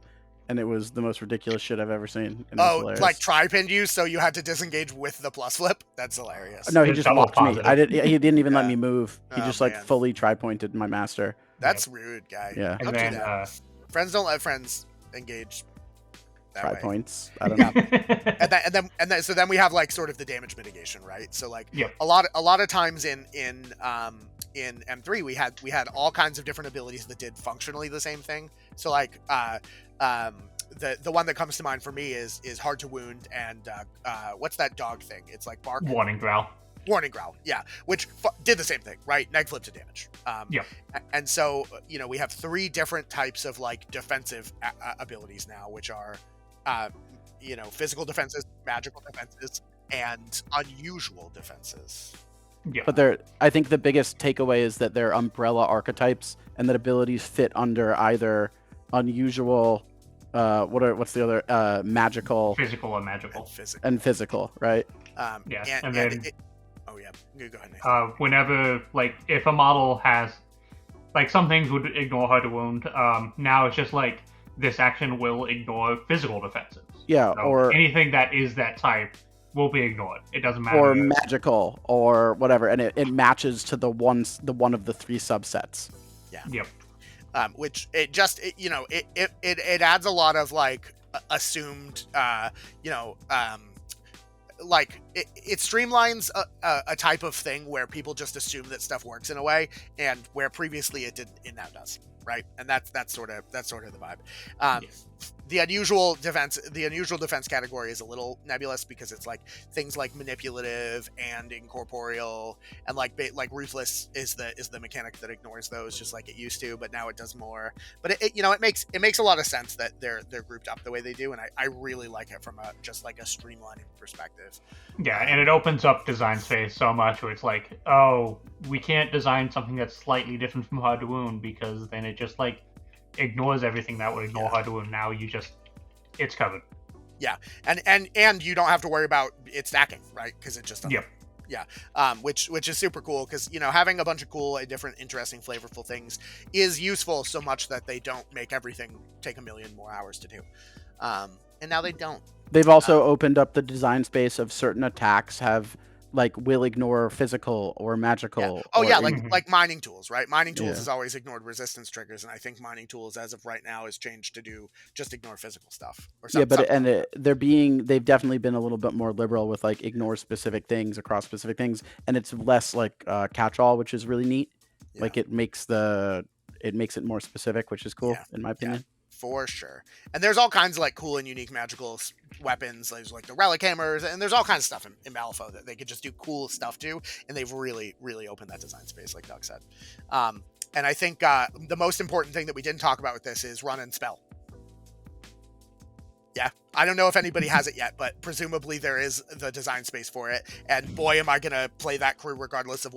and it was the most ridiculous shit I've ever seen. Like tri-pinned you, so you had to disengage with the plus flip? That's hilarious. No, he just walked me. He didn't even let me move. He just fully tri-pointed my master. That's rude, guy. Yeah. And then, friends don't let friends engage. Try points. I don't know. and then so then we have like sort of the damage mitigation, right? So like a lot of times in M3 we had all kinds of different abilities that did functionally the same thing. So like the one that comes to mind for me is hard to wound and what's that dog thing? It's like bark. Warning growl, yeah, which did the same thing, right? Neg flip to damage. And so we have 3 different types of like defensive abilities now, which are physical defenses, magical defenses, and unusual defenses. Yeah. But I think the biggest takeaway is that they're umbrella archetypes, and that abilities fit under either unusual, what's the other, magical, physical, and magical, and physical, right? And then. Go ahead, Nathan. Whenever, like, if a model has, like, some things would ignore hard to wound, now it's just like, this action will ignore physical defenses. Yeah, so or anything that is that type will be ignored. It doesn't matter. Or magical, or whatever, and it matches to the one of the 3 subsets. Yeah. Yep. Which it adds a lot of, like, assumed, like it streamlines a type of thing where people just assume that stuff works in a way, and where previously it didn't, it now does, right? And that's sort of the vibe. The unusual defense category is a little nebulous because it's like things like manipulative and incorporeal, and like ruthless is the mechanic that ignores those just like it used to, but now it does more. But it makes a lot of sense that they're grouped up the way they do, and I really like it from just like a streamlining perspective. Yeah, and it opens up design space so much where it's like, oh, we can't design something that's slightly different from hard to wound, because then it just like ignores everything that would ignore hard to wound. Now it's covered. Yeah, and you don't have to worry about it stacking, right? Because it just doesn't. Yep. Yeah, which is super cool, because having a bunch of cool, different, interesting, flavorful things is useful so much that they don't make everything take 1,000,000 more hours to do, and now they don't. They've also opened up the design space of certain attacks have like will ignore physical or magical. Oh or yeah, ig- like mining tools, right? Mining tools Yeah. has always ignored resistance triggers, and I think mining tools, as of right now, is changed to do just ignore physical stuff or Yeah, something. but they've definitely been a little bit more liberal with like ignore specific things across specific things, and it's less like catch all, which is really neat. Yeah. Like it makes it more specific, which is cool in my opinion. For sure. And there's all kinds of like cool and unique magical weapons. There's like the relic hammers, and there's all kinds of stuff in Malifaux that they could just do cool stuff to, and they've really, really opened that design space, like Doug said. And I think the most important thing that we didn't talk about with this is run and spell. Yeah, I don't know if anybody has it yet, but presumably there is the design space for it. And boy, am I gonna play that crew regardless of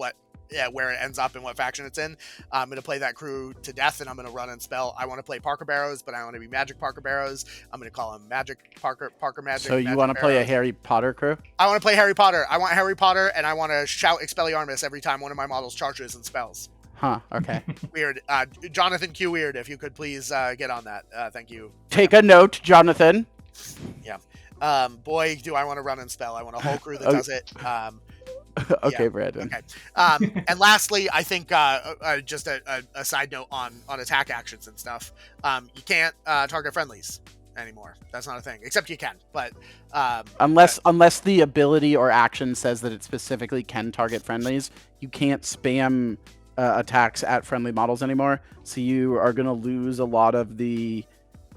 where it ends up and what faction it's in. I'm going to play that crew to death, and I'm going to run and spell. I want to play Parker Barrows, but I want to be Magic Parker Barrows. I'm going to call him Parker Magic. So you want to play a Harry Potter crew? I want to play Harry Potter. I want Harry Potter, and I want to shout Expelliarmus every time one of my models charges and spells. Huh, okay. Weird. Jonathan Q. Weird, if you could please get on that. Thank you. Take a note, Jonathan. Yeah. Boy, do I want to run and spell. I want a whole crew that does it. Okay, yeah. Brandon. Okay. And lastly, I think just a side note on attack actions and stuff. You can't target friendlies anymore. That's not a thing. Except you can, but unless the ability or action says that it specifically can target friendlies, you can't spam attacks at friendly models anymore. So you are going to lose a lot of the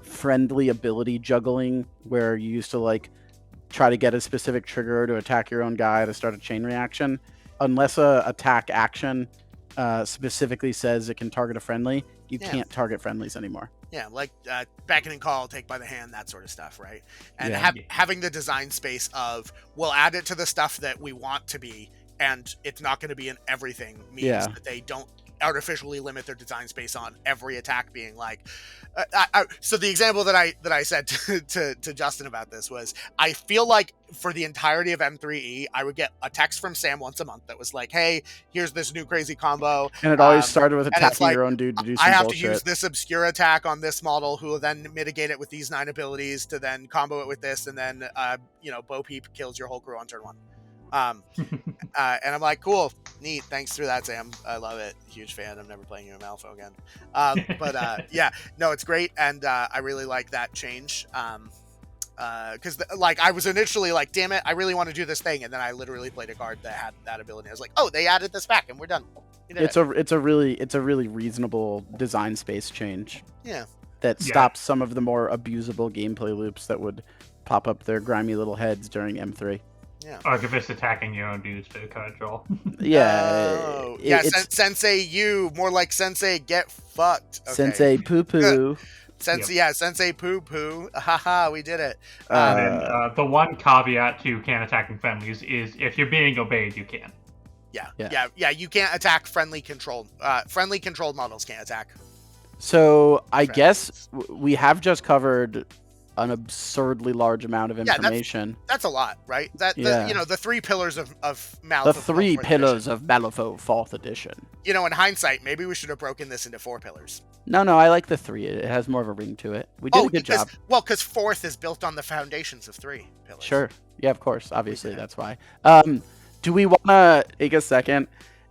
friendly ability juggling where you used to like try to get a specific trigger to attack your own guy to start a chain reaction. Unless a attack action specifically says it can target a friendly, you can't target friendlies anymore. Yeah, like beckoning call, take by the hand, that sort of stuff, right? And having the design space of, we'll add it to the stuff that we want to be, and it's not going to be in everything, means that they don't artificially limit their design space on every attack being like so the example that I said to Justin about this was, I feel like for the entirety of M3E I would get a text from Sam once a month that was like, hey, here's this new crazy combo, and it always started with attacking like, your own dude to do some I have bullshit. to use this obscure attack on this model who will then mitigate it with these 9 abilities to then combo it with this, and then Bo Peep kills your whole crew on turn 1. And I'm like, cool, neat, thanks for that, Sam. I love it. Huge fan. I'm never playing you in Malifaux again. But yeah, no, it's great, and I really like that change. Because like I was initially like, damn it, I really want to do this thing, and then I literally played a card that had that ability. I was like, oh, they added this back, and we're done. It's a really reasonable design space change. Yeah. That stops some of the more abusable gameplay loops that would pop up their grimy little heads during M3. Yeah. Archivist attacking your own dudes for card draw. Yeah. Sensei, you more like Sensei get fucked. Okay. Sensei poo poo. Sensei poo poo. Haha, we did it. And then the one caveat to can attacking friendlies is if you're being obeyed, you can. Yeah. You can't attack friendly controlled. Friendly controlled models can't attack. So I guess we have just covered an absurdly large amount of information. That's a lot, right? The 3 pillars of Malifaux. The 3 pillars of Malifaux 4th edition. In hindsight, maybe we should have broken this into 4 pillars. No, I like the 3. It has more of a ring to it. We did a good job. Well, because 4th is built on the foundations of 3 pillars. Sure. Yeah, of course. Obviously, that's why. Do we want to take a second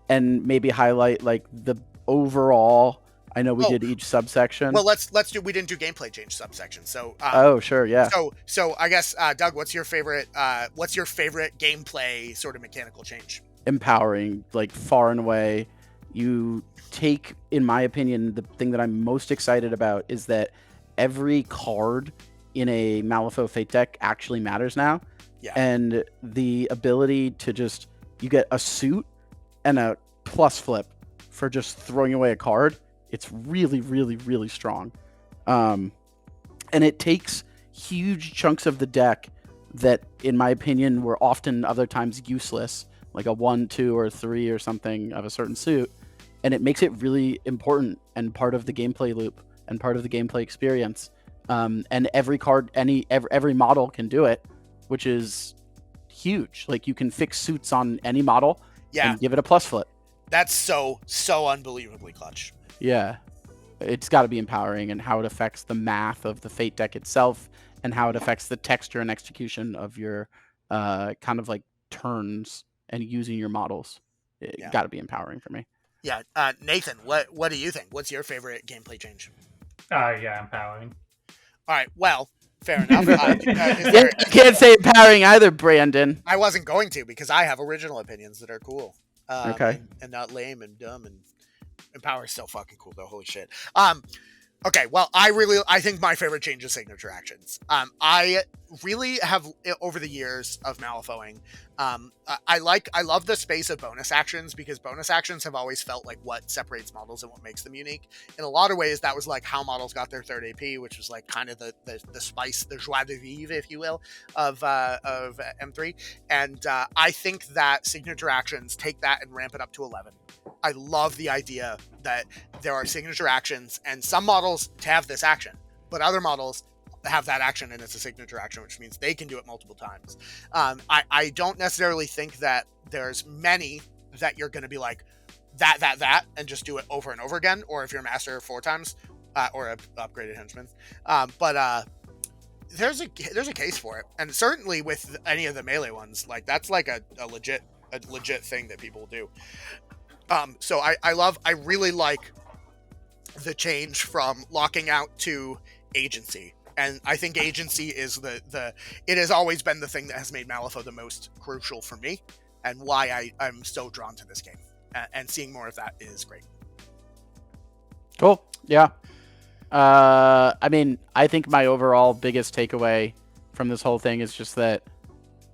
and maybe highlight like the overall? I know we did each subsection. Well, let's do. We didn't do gameplay change subsection. So. Sure, yeah. So I guess Doug, what's your favorite gameplay sort of mechanical change? Empowering, like far and away. You take, in my opinion, the thing that I'm most excited about is that every card in a Malifaux Fate deck actually matters now. Yeah. And the ability to you get a suit and a plus flip for just throwing away a card. It's really, really, really strong. And it takes huge chunks of the deck that, in my opinion, were often other times useless, like a 1, 2, or 3 or something of a certain suit, and it makes it really important and part of the gameplay loop and part of the gameplay experience. And every card, every model can do it, which is huge. Like you can fix suits on any model and give it a plus flip. That's so unbelievably clutch. Yeah, it's got to be empowering, and how it affects the math of the Fate deck itself, and how it affects the texture and execution of your kind of like turns and using your models. It got to be empowering for me. Yeah, Nathan, what do you think? What's your favorite gameplay change? Yeah, empowering. All right, well, fair enough. You can't say empowering either, Brandon. I wasn't going to, because I have original opinions that are cool. Okay. And not lame and dumb, and empower is still fucking cool though. Holy shit. Okay, well, I think my favorite change is signature actions. I really have, over the years of Malifauing, I love the space of bonus actions, because bonus actions have always felt like what separates models and what makes them unique. In a lot of ways, that was like how models got their third AP, which was like kind of the spice, the joie de vivre, if you will, of M3. And I think that signature actions take that and ramp it up to 11. I love the idea that there are signature actions, and some models have this action, but other models have that action and it's a signature action, which means they can do it multiple times. I don't necessarily think that there's many that you're going to be like that and just do it over and over again, or if you're a master 4 times, or a upgraded henchman. But there's a case for it, and certainly with any of the melee ones, like that's like a legit thing that people do. So I really like the change from locking out to agency. And I think agency is it has always been the thing that has made Malifaux the most crucial for me, and why I'm so drawn to this game. And seeing more of that is great. Cool. Yeah. I mean, I think my overall biggest takeaway from this whole thing is just that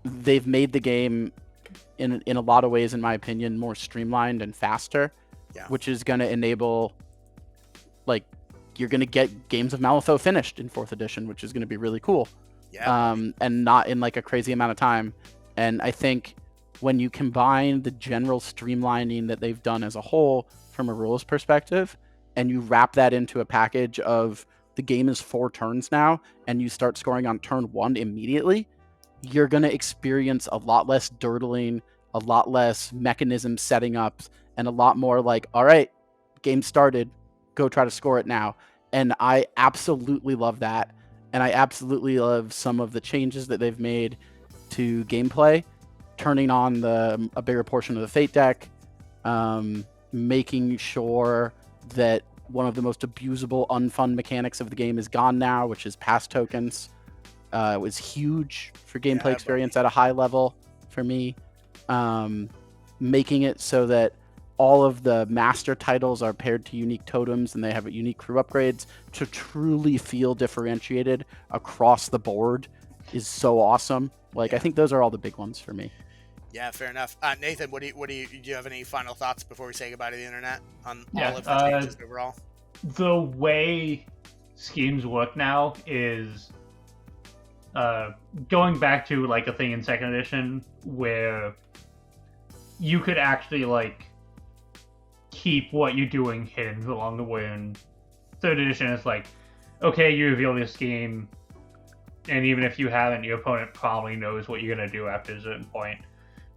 they've made the game, in a lot of ways, in my opinion, more streamlined and faster, which is going to enable, like, you're going to get Games of Malifaux finished in 4th edition, which is going to be really cool. Yeah. And not in like a crazy amount of time. And I think when you combine the general streamlining that they've done as a whole from a rules perspective, and you wrap that into a package of the game is 4 turns now, and you start scoring on turn 1 immediately, you're going to experience a lot less durdling, a lot less mechanism setting up, and a lot more like, all right, game started, go try to score it now. And I absolutely love that. And I absolutely love some of the changes that they've made to gameplay, turning on a bigger portion of the Fate deck, making sure that one of the most abusable, unfun mechanics of the game is gone now, which is pass tokens. It was huge for gameplay experience at a high level for me. Making it so that all of the master titles are paired to unique totems, and they have unique crew upgrades to truly feel differentiated across the board is so awesome. Like, I think those are all the big ones for me. Yeah, fair enough. Nathan, do you have any final thoughts before we say goodbye to the internet on all of the changes overall? The way schemes work now is going back to like a thing in 2nd edition where you could actually like keep what you're doing hidden along the way. In 3rd edition, it's like, okay, you reveal this scheme, and even if you haven't, your opponent probably knows what you're gonna do after a certain point.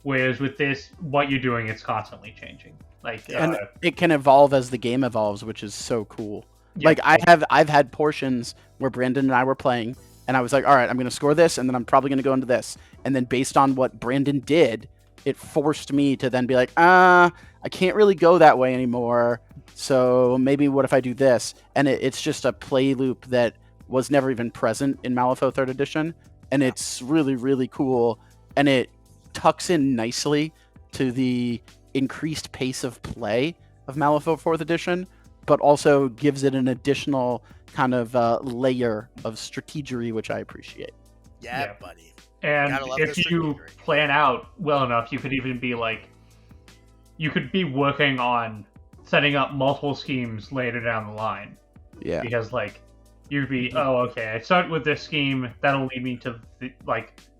Whereas with this, what you're doing, it's constantly changing. Like, and it can evolve as the game evolves, which is so cool. Yeah. Like, I've had portions where Brandon and I were playing, and I was like, all right, I'm going to score this, and then I'm probably going to go into this. And then based on what Brandon did, it forced me to then be like, I can't really go that way anymore. So maybe what if I do this? And it's just a play loop that was never even present in Malifaux 3rd edition. And it's really, really cool. And it tucks in nicely to the increased pace of play of Malifaux 4th edition, but also gives it an additional kind of layer of strategery, which I appreciate. Yeah, buddy. And if you plan out well enough, you could even be like, you could be working on setting up multiple schemes later down the line. Yeah. Because like, you'd be, oh, okay, I start with this scheme, that'll lead me to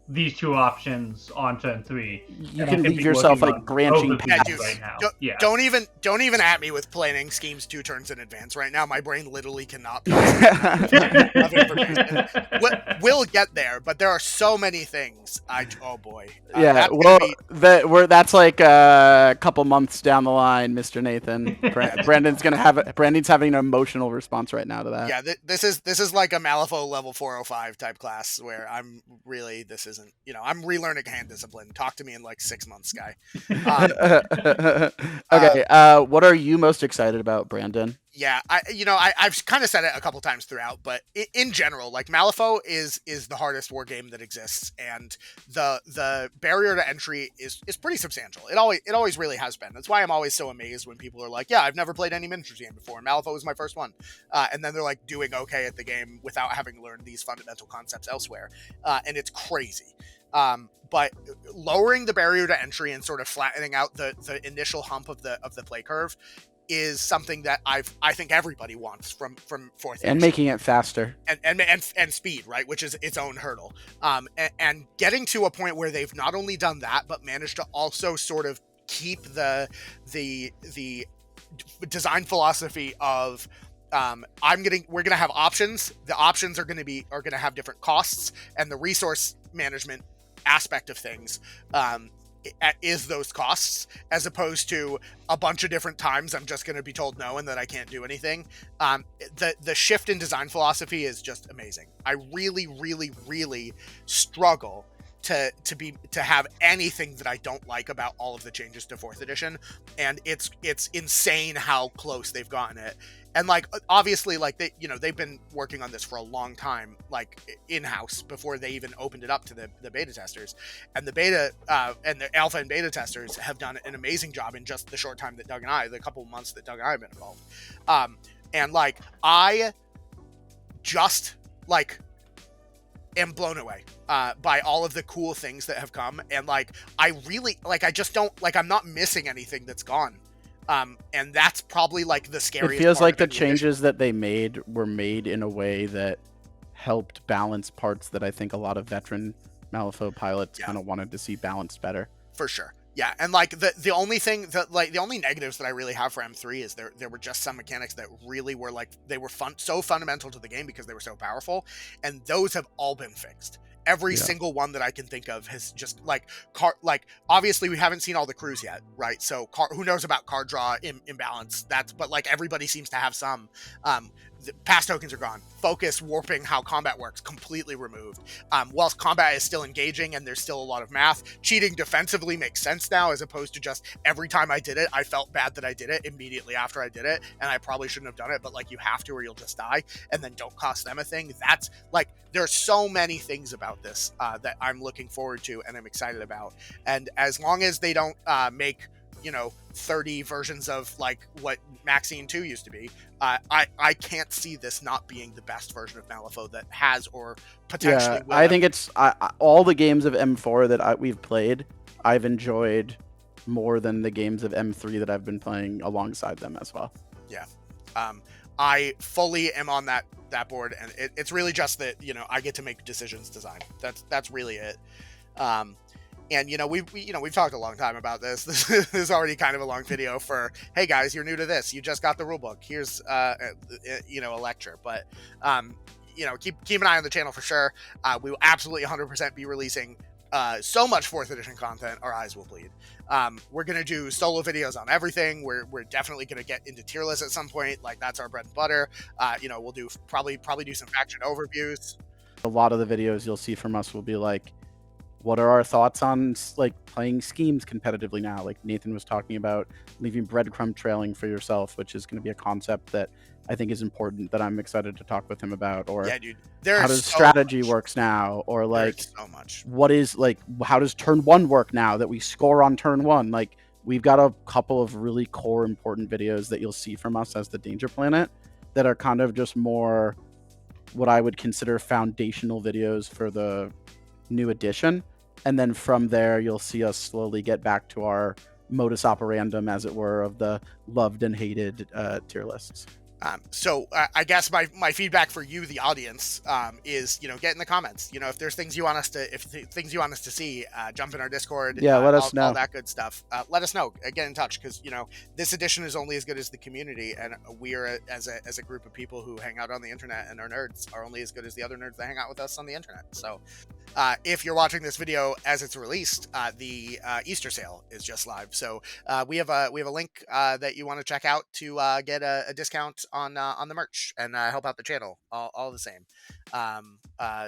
these 2 options on turn 3. You can leave yourself like branching paths right now. Don't even at me with planning schemes 2 turns in advance right now. My brain literally cannot. We'll get there, but there are so many things. Oh boy. Yeah. Well, that's like a couple months down the line, Mr. Nathan. Brandon's having an emotional response right now to that. Yeah. This is like a Malifaux level 405 type class where I'm really, this is isn't. I'm relearning hand discipline. Talk to me in like 6 months, guy. Okay, what are you most excited about, Brandon? Yeah, I've kind of said it a couple times throughout, but in general, like Malifaux is the hardest war game that exists, and the barrier to entry is pretty substantial. It always really has been. That's why I'm always so amazed when people are like, "Yeah, I've never played any miniatures game before. Malifaux was my first one," and then they're like doing okay at the game without having learned these fundamental concepts elsewhere, and it's crazy. But lowering the barrier to entry and sort of flattening out the initial hump of the play curve is something that I think everybody wants from fourth edition. And making it faster and speed, right, which is its own hurdle. And getting to a point where they've not only done that but managed to also sort of keep the design philosophy of we're gonna have options. The options are gonna have different costs, and the resource management aspect of things is those costs, as opposed to a bunch of different times I'm just going to be told no and that I can't do anything. The shift in design philosophy is just amazing. I really, really, really struggle to have anything that I don't like about all of the changes to 4th edition, and it's insane how close they've gotten it. And like, obviously, like they've been working on this for a long time, like in-house, before they even opened it up to the beta testers, and the beta and the alpha and beta testers have done an amazing job in just the short time that the couple of months that Doug and I have been involved. And like, I just like am blown away by all of the cool things that have come, and like, I really like, I just don't like, I'm not missing anything that's gone. And that's probably like the scariest. It feels like the changes that they made were made in a way that helped balance parts that I think a lot of veteran Malifaux pilots kind of wanted to see balanced better. For sure. Yeah, and like the only thing that like the only negatives that I really have for M3 is there were just some mechanics that really were like, they were so fundamental to the game because they were so powerful, and those have all been fixed. Every single one that I can think of has just like obviously we haven't seen all the crews yet, right? So who knows about card draw imbalance? But like, everybody seems to have some. The past tokens are gone. Focus warping how combat works completely removed. Whilst combat is still engaging and there's still a lot of math, cheating defensively makes sense now, as opposed to just every time I did it, I felt bad that I did it immediately after I did it, and I probably shouldn't have done it, but like, you have to or you'll just die, and then don't cost them a thing. That's like, there's so many things about this that I'm looking forward to and I'm excited about. And as long as they don't make 30 versions of like what Maxine 2 used to be, I can't see this not being the best version of Malifaux that has or potentially will. I think it's all the games of M4 that we've played, I've enjoyed more than the games of M3 that I've been playing alongside them as well. Yeah. I fully am on that board, and it's really just that I get to make decisions design. That's really it. And we've talked a long time about this. This is already kind of a long video for, hey guys, you're new to this. You just got the rulebook. Here's a lecture. But keep an eye on the channel for sure. We will absolutely 100% be releasing so much 4th edition content, our eyes will bleed. We're gonna do solo videos on everything. We're definitely gonna get into tier lists at some point. Like, that's our bread and butter. We'll do probably do some faction overviews. A lot of the videos you'll see from us will be like, what are our thoughts on like playing schemes competitively now? Like Nathan was talking about leaving breadcrumb trailing for yourself, which is going to be a concept that I think is important, that I'm excited to talk with him about. Or yeah, dude, how does strategy works now? Or like, so much. What is like, how does turn 1 work now that we score on turn 1? Like, we've got a couple of really core important videos that you'll see from us as the Danger Planet that are kind of just more what I would consider foundational videos for the new edition. And then from there, you'll see us slowly get back to our modus operandum, as it were, of the loved and hated tier lists. So I guess my feedback for you, the audience, is get in the comments. If there's things you want us to see, jump in our Discord. Yeah, let us know all that good stuff. Let us know. Get in touch, because this edition is only as good as the community, and we are as a group of people who hang out on the internet and are nerds are only as good as the other nerds that hang out with us on the internet. So if you're watching this video as it's released, the Easter sale is just live. So we have a link that you want to check out to get a discount on the merch and help out the channel all the same.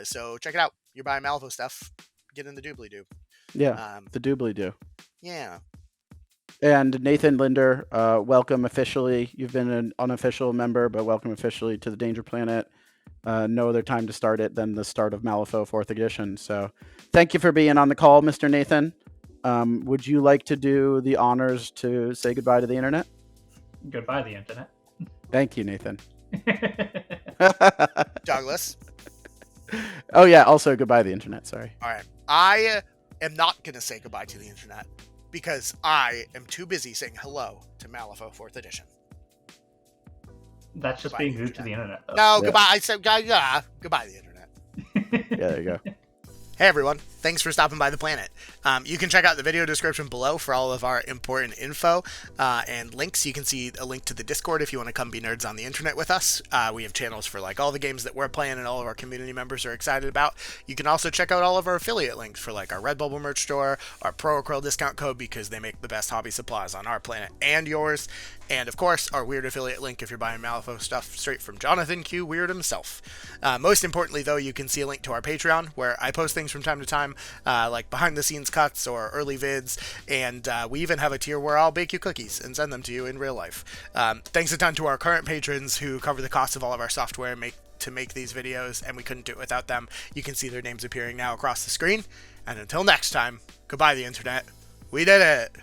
So check it out. You're buying Malifaux stuff, get in the doobly-doo. Yeah, the doobly-doo. Yeah. And Nathan Linder, welcome officially. You've been an unofficial member, but welcome officially to the Danger Planet. No other time to start it than the start of Malifaux 4th edition. So thank you for being on the call, Mr. Nathan. Would you like to do the honors to say goodbye to the internet? Goodbye, the internet. Thank you, Nathan. Douglas. Oh, yeah. Also, goodbye, the internet. Sorry. All right. I am not going to say goodbye to the internet because I am too busy saying hello to Malifaux 4th edition. That's just being rude to the internet, though. No, goodbye. I said goodbye to the internet. Yeah, there you go. Hey everyone, thanks for stopping by the planet. You can check out the video description below for all of our important info and links. You can see a link to the Discord if you want to come be nerds on the internet with us. We have channels for like all the games that we're playing and all of our community members are excited about. You can also check out all of our affiliate links for like our Redbubble merch store, our Pro Acryl discount code because they make the best hobby supplies on our planet and yours. And of course, our Wyrd affiliate link if you're buying Malifaux stuff straight from Jonathan Q. Wyrd himself. Most importantly, though, you can see a link to our Patreon where I post things from time to time, like behind-the-scenes cuts or early vids, and we even have a tier where I'll bake you cookies and send them to you in real life. Thanks a ton to our current patrons who cover the cost of all of our software to make these videos, and we couldn't do it without them. You can see their names appearing now across the screen. And until next time, goodbye, the internet. We did it!